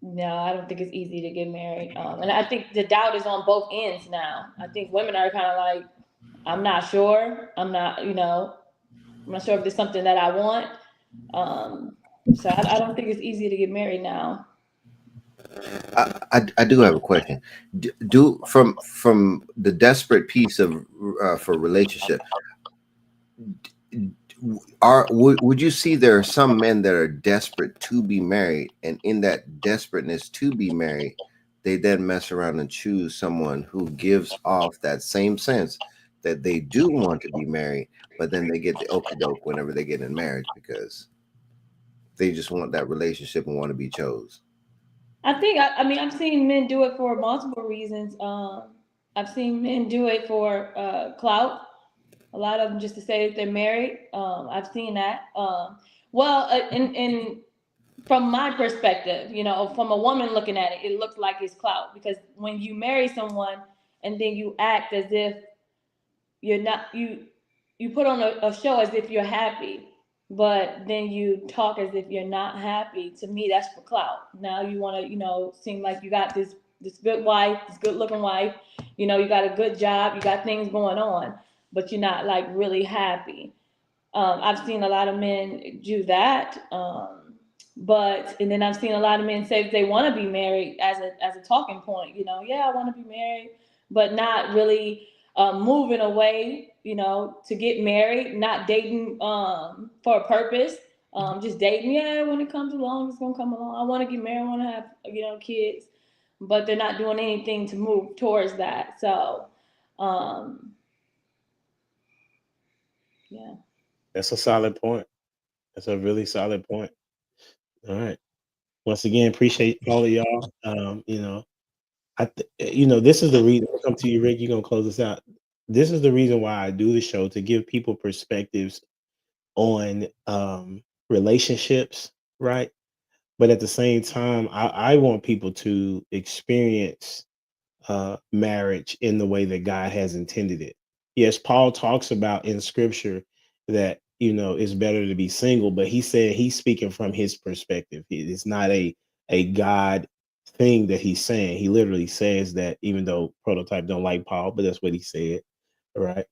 no, I don't think it's easy to get married. And I think the doubt is on both ends now. I think women are kind of like, I'm not sure. I'm not sure if it's something that I want. So I don't think it's easy to get married now. I do have a question. Do from the desperate piece of for relationship, would you see there are some men that are desperate to be married, and in that desperateness to be married, they then mess around and choose someone who gives off that same sense that they do want to be married, but then they get the okie doke whenever they get in marriage because they just want that relationship and want to be chose? I think I've seen men do it for multiple reasons. I've seen men do it for clout. A lot of them just to say that they're married. I've seen that. And from my perspective, from a woman looking at it, it looks like it's clout, because when you marry someone and then you act as if you're not, you put on a show as if you're happy, but then you talk as if you're not happy. To me, that's for clout. Now you want to, seem like you got this good wife, this good looking wife, you got a good job, you got things going on, but you're not like really happy. I've seen a lot of men do that. And then I've seen a lot of men say they want to be married as a talking point, I want to be married, but not really moving away, to get married, not dating for a purpose, just dating. Yeah, when it comes along, it's gonna come along. I want to get married, I want to have kids, but they're not doing anything to move towards that. So, yeah, that's a solid point. That's a really solid point. All right. Once again, appreciate all of y'all. This is the reason. I'll come to you, Rick. You're gonna close us out. This is the reason why I do the show, to give people perspectives on relationships, right? But at the same time, I want people to experience marriage in the way that God has intended it. Yes, Paul talks about in scripture that it's better to be single, but he said he's speaking from his perspective. It's not a God thing that he's saying. He literally says that, even though Prototype don't like Paul, but that's what he said, right?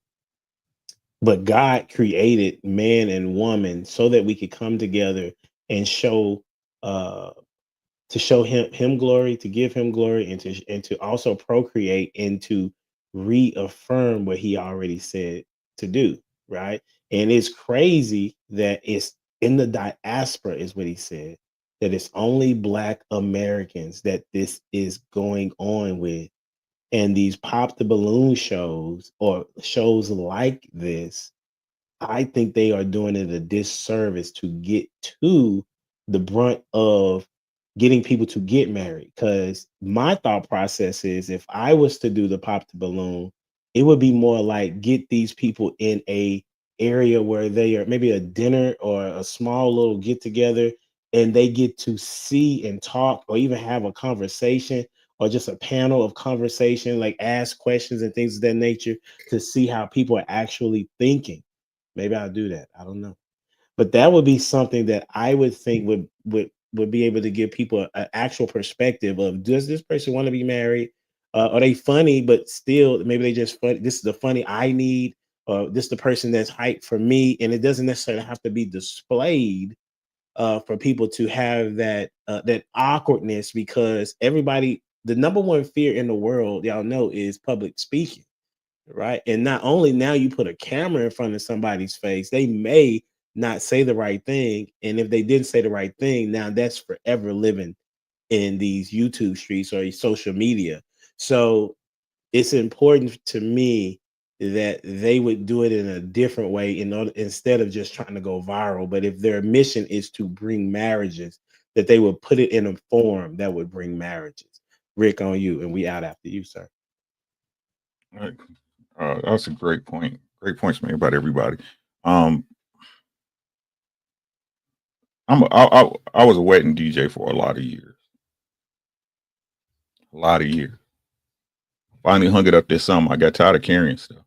But God created man and woman so that we could come together and show to show him glory, to give him glory, and to also procreate and to reaffirm what he already said to do, right? And it's crazy that it's in the diaspora, is what he said, that it's only Black Americans that this is going on with. And these pop the balloon shows or shows like this, I think they are doing it a disservice to get to the brunt of getting people to get married. Because my thought process is, if I was to do the pop the balloon, it would be more like get these people in a area where they are maybe a dinner or a small little get together, and they get to see and talk or even have a conversation or just a panel of conversation, like ask questions and things of that nature to see how people are actually thinking. Maybe I'll do that. I don't know. But that would be something that I would think would be able to give people an actual perspective of, does this person want to be married? Are they funny, but still maybe they just funny? This is the funny I need, or this is the person that's hyped for me. And it doesn't necessarily have to be displayed for people to have that that awkwardness, because everybody, the number one fear in the world, y'all know, is public speaking. Right. And not only now you put a camera in front of somebody's face, they may not say the right thing. And if they didn't say the right thing, now that's forever living in these YouTube streets or social media. So it's important to me that they would do it in a different way in order, instead of just trying to go viral. But if their mission is to bring marriages, that they would put it in a form that would bring marriages. Rick, on you, and we out after you, sir. All right. That's a great point. Great points made about everybody. I was a wedding DJ for a lot of years. A lot of years. Finally hung it up this summer. I got tired of carrying stuff.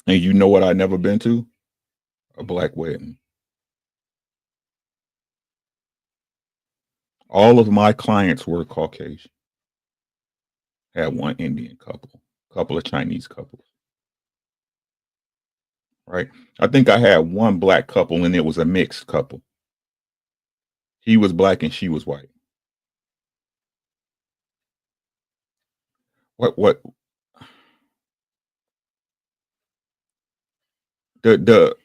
And you know what I'd never been to? A Black wedding. All of my clients were Caucasian. Had one Indian couple of Chinese couples. Right? I think I had one Black couple, and it was a mixed couple. He was Black and she was white. What the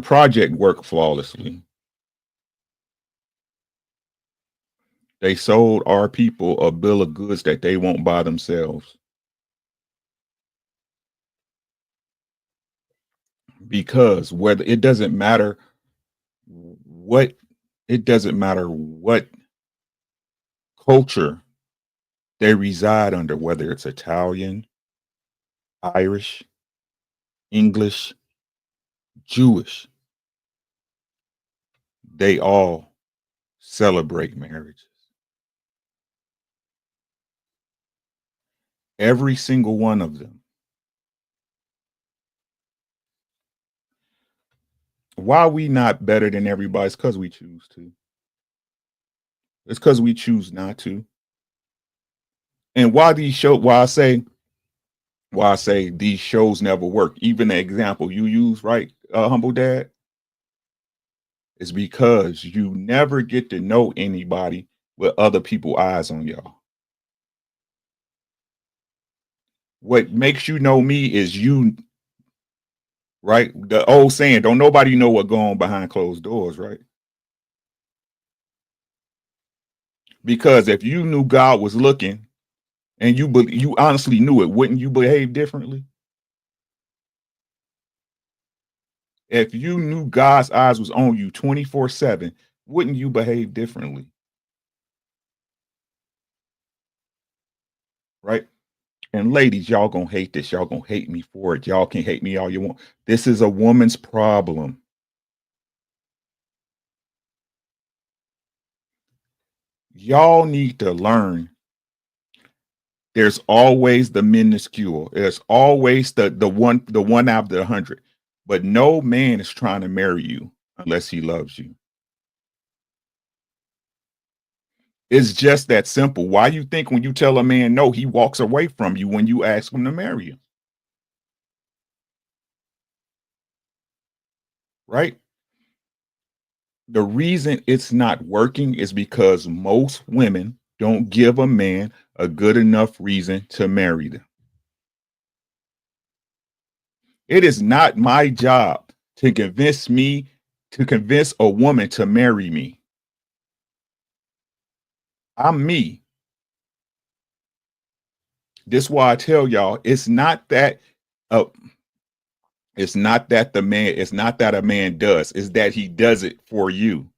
project worked flawlessly. They sold our people a bill of goods that they won't buy themselves. Because whether it doesn't matter what culture they reside under, whether it's Italian, Irish, English, Jewish, they all celebrate marriages. Every single one of them. Why are we not better than everybody? It's because we choose to. It's because we choose not to. And why I say these shows never work, even the example you use, right, Humble Dad, is because you never get to know anybody with other people's eyes on y'all. What makes you know me is you, right? The old saying, don't nobody know what going on behind closed doors, right? Because if you knew God was looking and you honestly knew it, wouldn't you behave differently? If you knew God's eyes was on you 24/7, wouldn't you behave differently? Right? And ladies, y'all gonna hate this. Y'all gonna hate me for it. Y'all can hate me all you want. This is a woman's problem. Y'all need to learn. There's always the minuscule. There's always the one out of the 100. But no man is trying to marry you unless he loves you. It's just that simple. Why you think when you tell a man no, he walks away from you when you ask him to marry you? right? The reason it's not working is because most women don't give a man a good enough reason to marry them. It is not my job to convince a woman to marry me. I'm me. This is why I tell y'all, it's not that a man does, it's that he does it for you.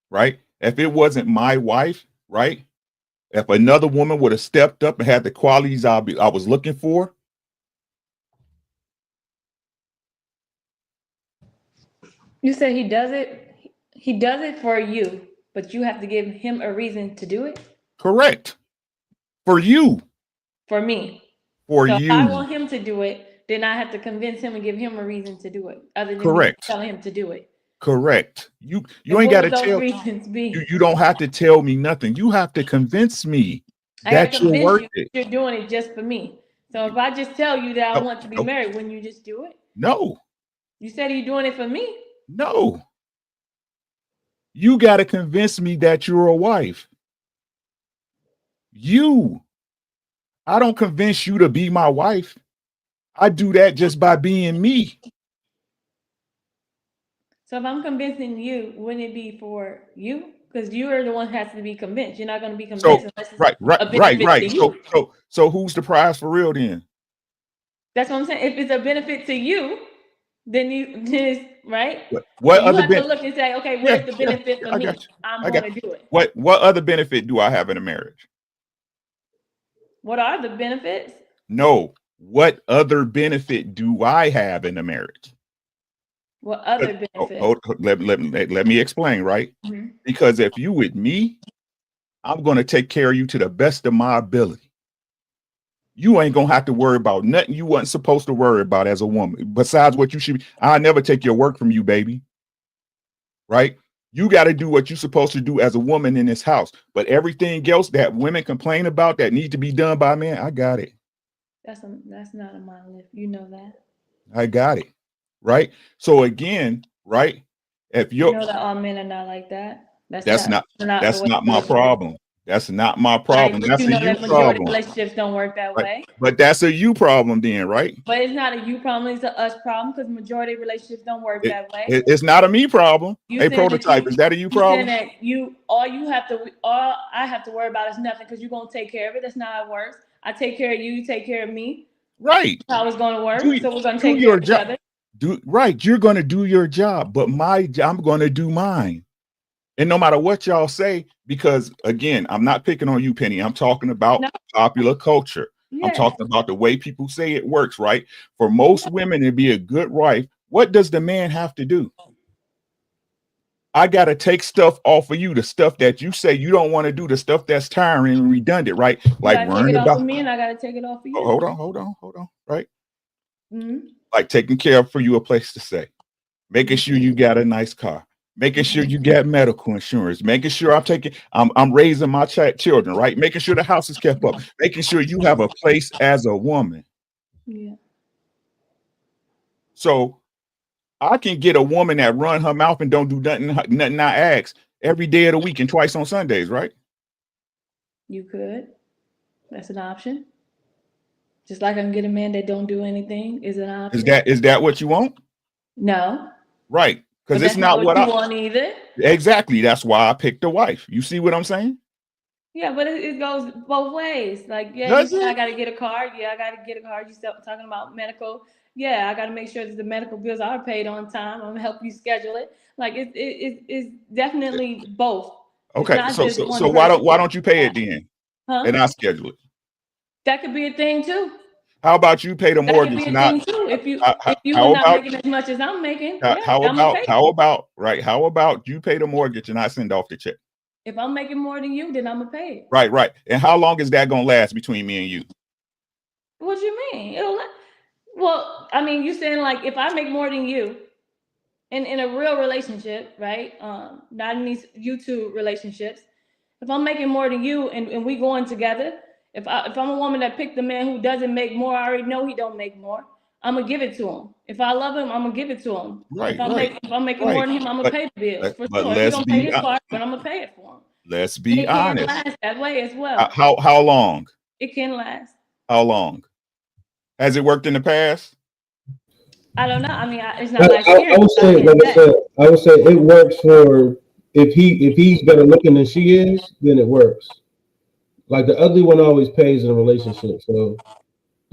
Right? If it wasn't my wife, right? If another woman would have stepped up and had the qualities I was looking for. You said he does it for you, but you have to give him a reason to do it? Correct. For you. For me. For so you. If I want him to do it, then I have to convince him and give him a reason to do it, other than me telling him to do it. Correct. You ain't got to tell reasons be? You don't have to tell me nothing. You have to convince me that you're worth it. You're doing it just for me. So if I just tell you that I want to be married, wouldn't you just do it? No. You said you're doing it for me. No. You got to convince me that you're a wife. I don't convince you to be my wife. I do that just by being me. So if I'm convincing you, wouldn't it be for you? Because you are the one who has to be convinced. You're not going to be convinced unless it's a benefit to you. So who's the prize for real then? That's what I'm saying. If it's a benefit to you, then it's right. What you other have to look and say, okay, what is the benefit for me? I'm going to do it. What other benefit do I have in a marriage? What are the benefits? No. What other benefit do I have in a marriage? What other benefit? Let me explain, right? Mm-hmm. Because if you with me, I'm going to take care of you to the best of my ability. You ain't going to have to worry about nothing you wasn't supposed to worry about as a woman. Besides what you should be, I'll never take your work from you, baby. Right? You got to do what you're supposed to do as a woman in this house. But everything else that women complain about that need to be done by men, I got it. That's not a monolith. You know that. I got it. Right. So again, right. If you know that all men are not like that. That's not my problem. That's not my problem. Right, that's you know that majority relationships don't work that way. But that's a you problem then, right? But it's not a you problem, it's a us problem because majority relationships don't work that way. It's not a me problem. A prototype. Is that a you problem? That all I have to worry about is nothing because you're gonna take care of it. That's not how it works. I take care of you, you take care of me. Right. That's how it's gonna work. So we're gonna take care of each other. You're gonna do your job, but I'm gonna do mine. And no matter what y'all say, because again, I'm not picking on you, Penny. I'm talking about popular culture. Yes. I'm talking about the way people say it works, right? For most women to be a good wife, what does the man have to do? I got to take stuff off of you, the stuff that you say you don't want to do, the stuff that's tiring and redundant, right? Like worrying about me and I got to take it off of you. Hold on, right? Mm-hmm. Like taking care of for you a place to stay, making sure you got a nice car, making sure you got medical insurance, making sure I'm raising my children, right? Making sure the house is kept up, making sure you have a place as a woman. Yeah. So I can get a woman that run her mouth and don't do nothing I ask every day of the week and twice on Sundays, right? You could. That's an option. Just like I can get a man that don't do anything is an option. Is that what you want? No. Right. Because it's not what I want either. Exactly. That's why I picked a wife. You see what I'm saying? Yeah, but it goes both ways. Like, yeah, I got to get a car. Yeah, I got to get a car. You start talking about medical. Yeah, I got to make sure that the medical bills are paid on time. I'm gonna help you schedule it. Like it's definitely both. Okay, so why don't you pay it then? Huh? And I schedule it. That could be a thing too. How about you pay the mortgage? That could be a thing too. If you are not making as much as I'm making, how about you pay the mortgage and I send off the check? If I'm making more than you, then I'm gonna pay it. Right. And how long is that gonna last between me and you? What do you mean? Well, I mean, you saying like if I make more than you, in a real relationship, right? Not in these YouTube relationships. If I'm making more than you and we going together, if I'm a woman that picked a man who doesn't make more, I already know he don't make more. I'm gonna give it to him. If I love him, I'm gonna give it to him. Right, If I'm making more right. than him, I'm gonna But pay the bills for but sure. He let's gonna pay be his part, but I'm gonna pay it for him. let's And be it can honest. last that way as well. How long? It can last. How long? Has it worked in the past? I don't know. I mean, it's I, not my I experience. would but I say, can like I say. said, I would say it works for if he's better looking than she is, then it works. Like the ugly one always pays in a relationship, so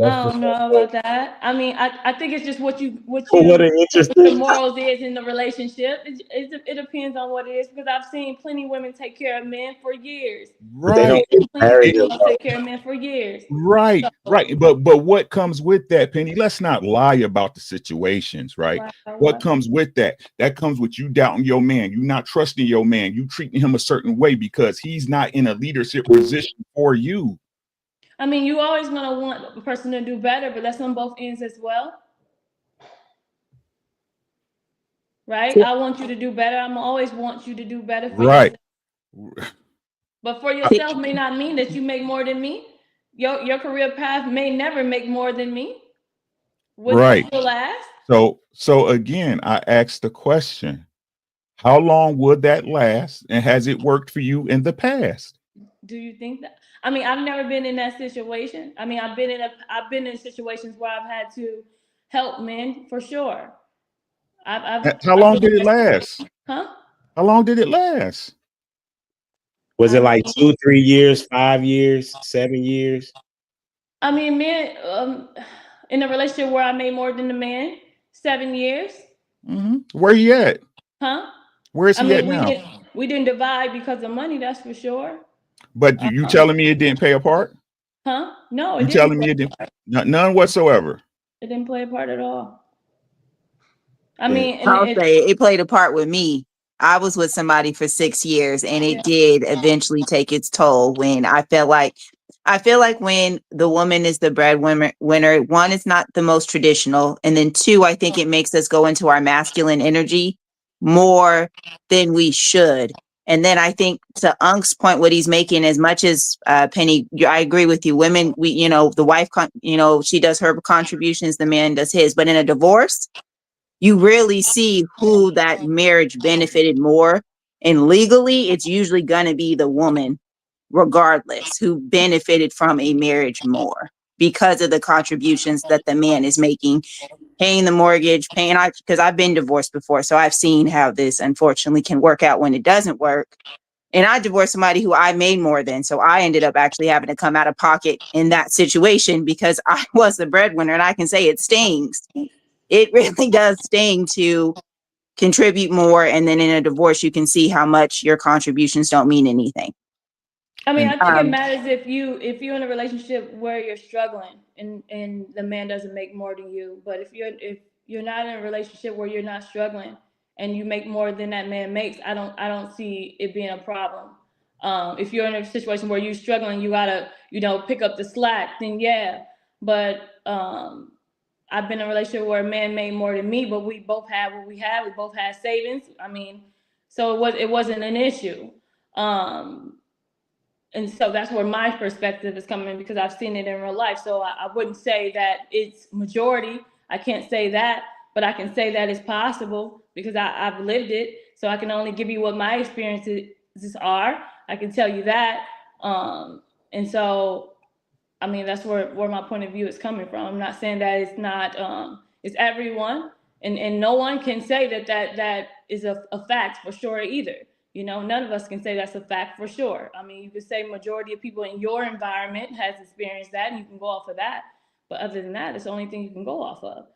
I that's just don't know about that. I mean, I think it's just what What an your interesting. morals is in the relationship. It depends on what it is because I've seen plenty of women take care of men for years. But they don't Right. get Plenty of married. men don't take care of men for years. Right, right. But what comes with that, Penny? Let's not lie about the situations, right? What comes with that? That comes with you doubting your man, you not trusting your man, you treating him a certain way because he's not in a leadership position for you. I mean, you always gonna want a person to do better, but that's on both ends as well. Right? I want you to do better. I'm always want you to do better for Right. yourself. But for yourself may not mean that you make more than me. Your career path may never make more than me. Would Right. that still last? So again, I asked the question, how long would that last? And has it worked for you in the past? Do you think that? I mean, I've never been in that situation. I mean, I've been in situations where I've had to help men for sure. How long did it last? Huh? How long did it last? Was it like 2, 3 years, 5 years, 7 years? I mean, men in a relationship where I made more than the man, 7 years. Where he at? Huh? Where's I he mean, at now? we didn't divide because of money, that's for sure. But you telling me it didn't play a part? Huh? No, it You didn't. telling me it didn't? None whatsoever. It didn't play a part at all. I mean, I'll say it played a part with me. I was with somebody for 6 years and it did eventually take its toll when I feel like when the woman is the breadwinner, one, it's not the most traditional. And then two, I think it makes us go into our masculine energy more than we should. And then I think to Unk's point, what he's making, as much as Penny, I agree with you. Women, the wife, she does her contributions, the man does his. But in a divorce, you really see who that marriage benefited more. And legally, it's usually going to be the woman, regardless, who benefited from a marriage more because of the contributions that the man is making, paying the mortgage, because I've been divorced before. So I've seen how this unfortunately can work out when it doesn't work. And I divorced somebody who I made more than. So I ended up actually having to come out of pocket in that situation because I was the breadwinner. And I can say it stings. It really does sting to contribute more. And then in a divorce, you can see how much your contributions don't mean anything. I mean, I think it matters if you're in a relationship where you're struggling and the man doesn't make more than you. But if you're not in a relationship where you're not struggling and you make more than that man makes, I don't see it being a problem. If you're in a situation where you're struggling, you gotta pick up the slack. Then yeah, but I've been in a relationship where a man made more than me, but we both had what we had. We both had savings. I mean, so it wasn't an issue. And so that's where my perspective is coming because I've seen it in real life. So I wouldn't say that it's majority. I can't say that, but I can say that it's possible because I've lived it. So I can only give you what my experiences are. I can tell you that. And so, I mean, that's where my point of view is coming from. I'm not saying that it's not, it's everyone. And no one can say that is a fact for sure either. None of us can say that's a fact for sure. I mean, you could say majority of people in your environment has experienced that and you can go off of that. But other than that, it's the only thing you can go off of.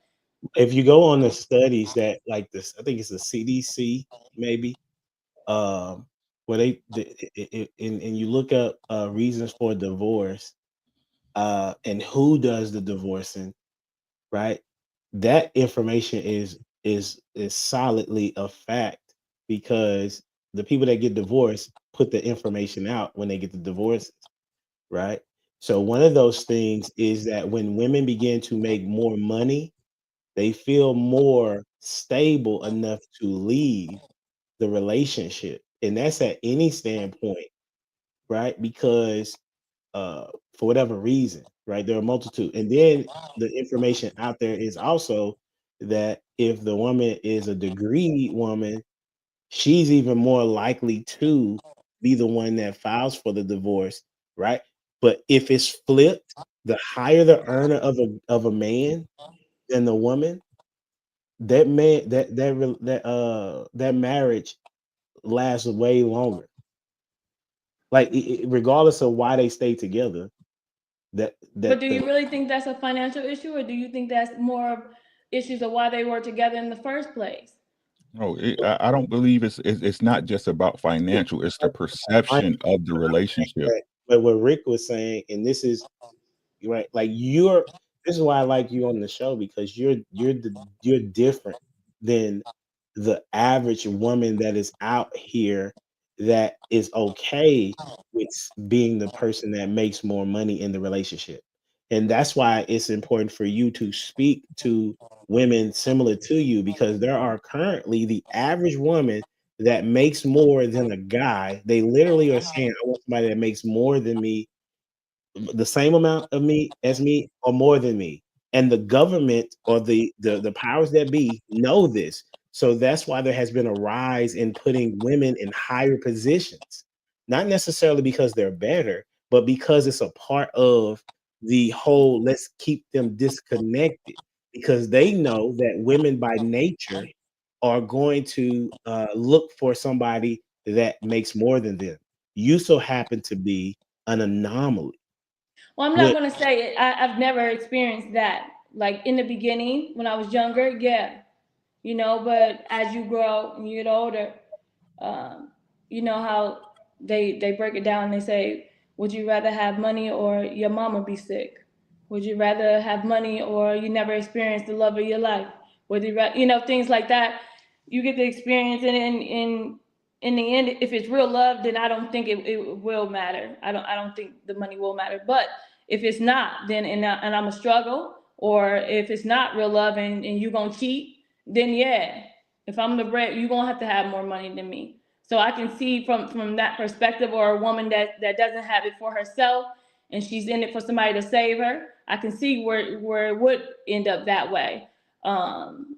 If you go on the studies that like this, I think it's the CDC maybe, where and you look up reasons for divorce and who does the divorcing, right? That information is solidly a fact because the people that get divorced put the information out when they get the divorces, right? So one of those things is that when women begin to make more money, they feel more stable enough to leave the relationship. And that's at any standpoint, right? Because for whatever reason, right? There are a multitude. And then the information out there is also that if the woman is a degree woman, she's even more likely to be the one that files for the divorce, right? But if it's flipped, the higher the earner of a man than the woman, that man that marriage lasts way longer. Like regardless of why they stay together, But do you really think that's a financial issue, or do you think that's more issues of why they were together in the first place? No, I don't believe it's not just about financial. It's the perception of the relationship. But what Rick was saying, and this is right, like this is why I like you on the show, because you're different than the average woman that is out here that is okay with being the person that makes more money in the relationship. And that's why it's important for you to speak to women similar to you, because there are currently the average woman that makes more than a guy. They literally are saying, I want somebody that makes more than me, the same amount of me as me, or more than me. And the government or the powers that be know this. So that's why there has been a rise in putting women in higher positions, not necessarily because they're better, but because it's a part of the whole, let's keep them disconnected, because they know that women by nature are going to look for somebody that makes more than them. You so happen to be an anomaly. Well, I'm not going to say it. I've never experienced that. Like in the beginning, when I was younger, yeah, you know, but as you grow and you get older, you know how they break it down and they say, would you rather have money or your mama be sick? Would you rather have money or you never experience the love of your life? Would you rather, you know, things like that. You get to experience it in the end. If it's real love, then I don't think it will matter. I don't think the money will matter. But if it's not, then and I'm a struggle, or if it's not real love and you're gonna cheat, then yeah, if I'm the bread, you're gonna have to have more money than me. So I can see from that perspective, or a woman that doesn't have it for herself and she's in it for somebody to save her, I can see where it would end up that way.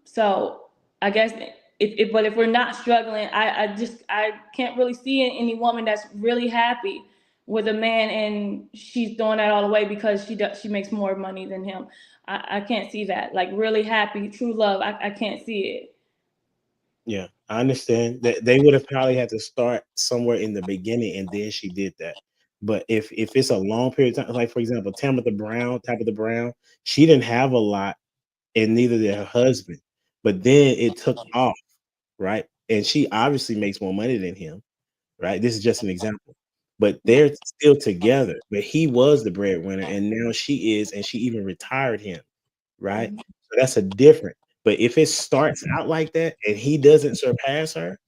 So I guess if we're not struggling, I can't really see any woman that's really happy with a man and she's throwing that all away because she makes more money than him. I can't see that. Like really happy, true love, I can't see it. Yeah, I understand that they would have probably had to start somewhere in the beginning, and then she did that. But if it's a long period of time, like for example, Tabitha Brown, she didn't have a lot, and neither did her husband. But then it took off, right? And she obviously makes more money than him, right? This is just an example. But they're still together. But he was the breadwinner, and now she is, and she even retired him, right? So that's a different. But if it starts out like that and he doesn't surpass her,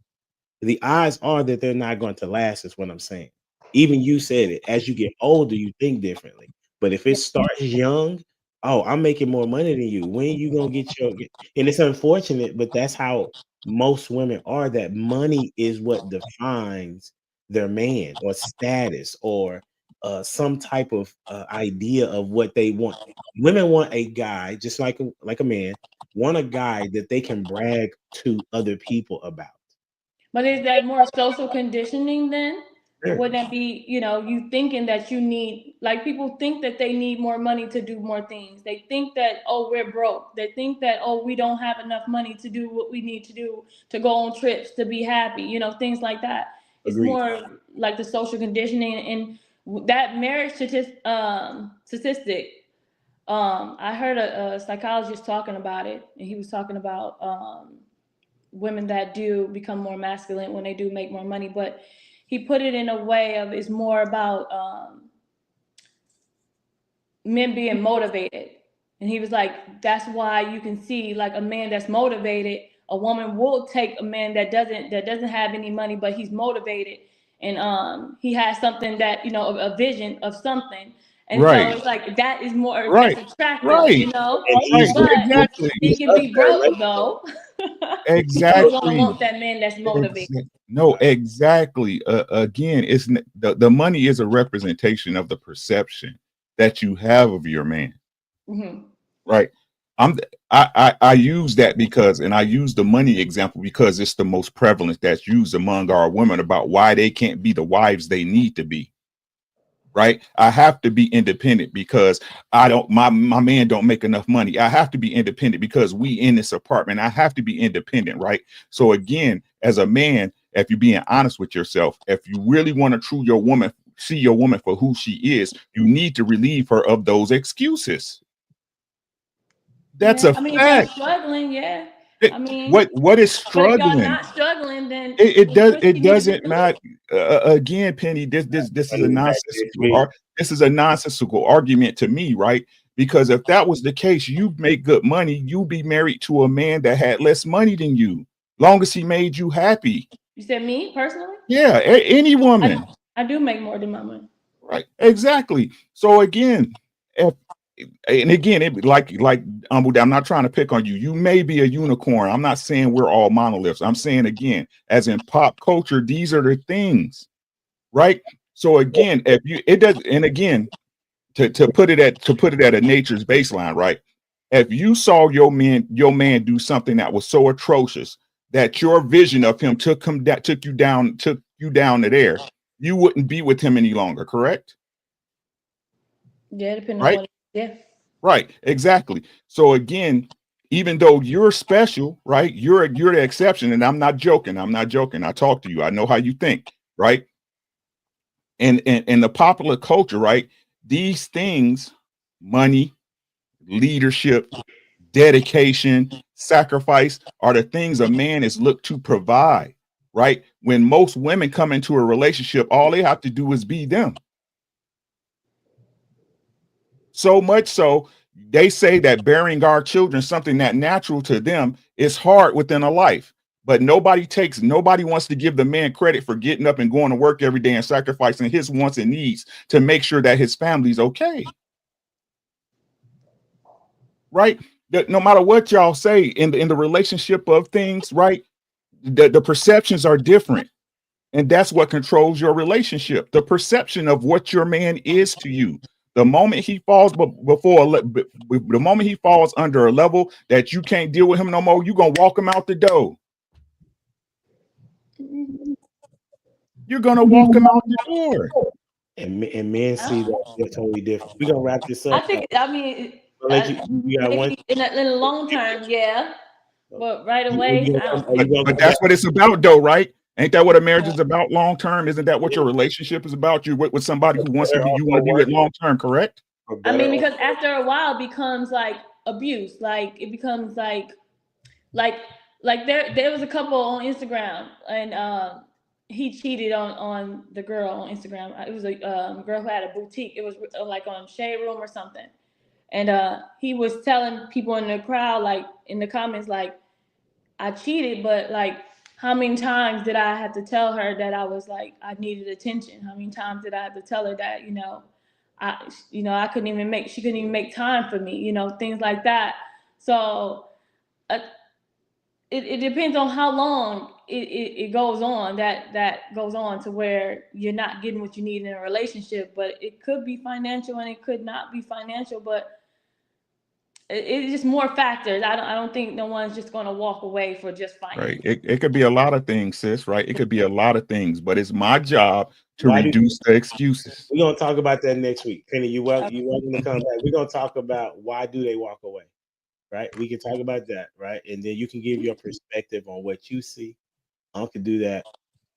the odds are that they're not going to last, is what I'm saying. Even you said it. As you get older, you think differently. But if it starts young, oh, I'm making more money than you. When you gonna get your? And it's unfortunate, but that's how most women are. That money is what defines their man or status or some type of idea of what they want. Women want a guy, just like a man, want a guy that they can brag to other people about. But is that more social conditioning then? Sure. Would that be, you know, you thinking that you need, like people think that they need more money to do more things. They think that, oh, we're broke. They think that, oh, we don't have enough money to do what we need to do, to go on trips, to be happy, you know, things like that. It's Agreed. more like the social conditioning and that marriage statistic. I heard a psychologist talking about it, and he was talking about women that do become more masculine when they do make more money, but he put it in a way of it's more about men being motivated. And he was like, that's why you can see like a man that's motivated, a woman will take a man that doesn't have any money, but he's motivated and he has something that, you know, a vision of something. And Right. so it's like that is more Right. that's attractive, Right. you know. Right. But Exactly. he can be broke though. Exactly. People gonna want that man that's motivated. No, exactly. Again, it's the money is a representation of the perception. that you have of your man. Mhm. Right. I use that because, and I use the money example because it's the most prevalent that's used among our women about why they can't be the wives they need to be. Right. I have to be independent because my man don't make enough money. I have to be independent because we in this apartment. I have to be independent. Right. So again, as a man, if you're being honest with yourself, if you really want to see your woman for who she is, you need to relieve her of those excuses. That's Yeah, a I mean, if y'all fact. struggling, yeah. I mean, What is but if y'all struggling? not struggling, then It then what you need to doesn't do? matter. Again, Penny, this is a nonsensical this is a nonsensical argument to me, right? Because if that was the case, you make good money, you'd be married to a man that had less money than you, long as he made you happy. You said me personally? Yeah, any woman. I do make more than my money. Right, exactly. So again, I'm not trying to pick on you. You may be a unicorn. I'm not saying we're all monoliths. I'm saying again, as in pop culture, these are the things, right? So again, to put it at a nature's baseline, right? If you saw your man do something that was so atrocious that your vision of him took you down to there, you wouldn't be with him any longer, correct? Yeah, depending Right? on what. Yeah. Right, exactly. So again, even though you're special, right? You're the exception, and I'm not joking. I talk to you. I know how you think, right? And the popular culture, right? These things, money, leadership, dedication, sacrifice, are the things a man is looked to provide, right? When most women come into a relationship, all they have to do is be them. So much so, they say that bearing our children, something that natural to them, is hard within a life. But nobody wants to give the man credit for getting up and going to work every day and sacrificing his wants and needs to make sure that his family's okay. Right? No matter what y'all say in the relationship of things, right? The perceptions are different. And that's what controls your relationship. The perception of what your man is to you. The moment he falls the moment he falls under a level that you can't deal with him no more, you're gonna walk him out the door. You're gonna walk him out the door. And men see that totally different. We're gonna wrap this up. I mean, you got one in the long term, yeah. But right away, but that's what it's about, though, right? Ain't that what a marriage is about long term? Isn't that what your relationship is about? You with somebody who wants to be, you want to be with long term, correct? I mean, because after a while, it becomes like abuse. Like it becomes like there was a couple on Instagram, and he cheated on the girl on Instagram. It was a girl who had a boutique. It was like on Shade Room or something, and he was telling people in the crowd, like in the comments, like, I cheated, but like, how many times did I have to tell her that I was like, I needed attention? How many times did I have to tell her that, I couldn't even she couldn't even make time for me, things like that. So it depends on how long it goes on, that goes on to where you're not getting what you need in a relationship. But it could be financial and it could not be financial, but it's just more factors. I don't think no one's just going to walk away for just finance. Right. It could be a lot of things, sis. Right. It could be a lot of things, but it's my job to reduce the excuses. We're gonna talk about that next week. Penny, you welcome to come back. We're gonna talk about why do they walk away. Right. We can talk about that. Right. And then you can give your perspective on what you see. I can do that.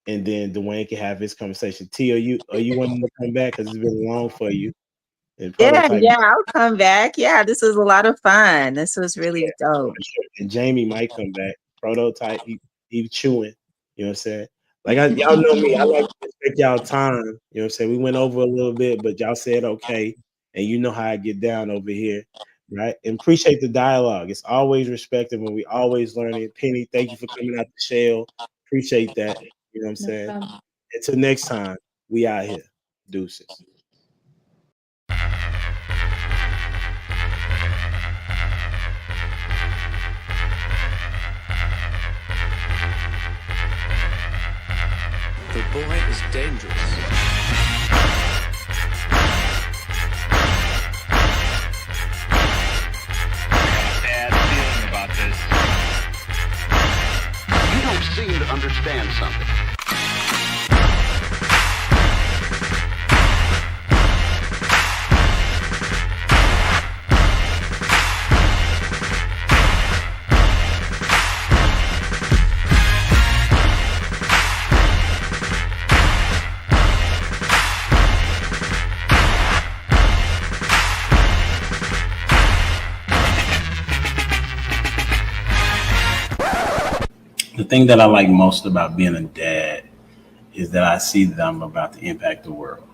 And then Dwayne can have his conversation. T, are you wanting to come back? Because it's been long for you. Yeah, I'll come back. Yeah, this was a lot of fun. This was really dope. And Jamie might come back. Prototype, he chewing. You know what I'm saying? Like y'all know me. I like to respect y'all time. You know what I'm saying? We went over a little bit, but y'all said okay. And you know how I get down over here, right? And appreciate the dialogue. It's always respected when we always learning. Penny, thank you for coming out the shell. Appreciate that. You know what I'm saying? Until next time, we out here. Deuces. The boy is dangerous. understand something. The thing that I like most about being a dad is that I see that I'm about to impact the world.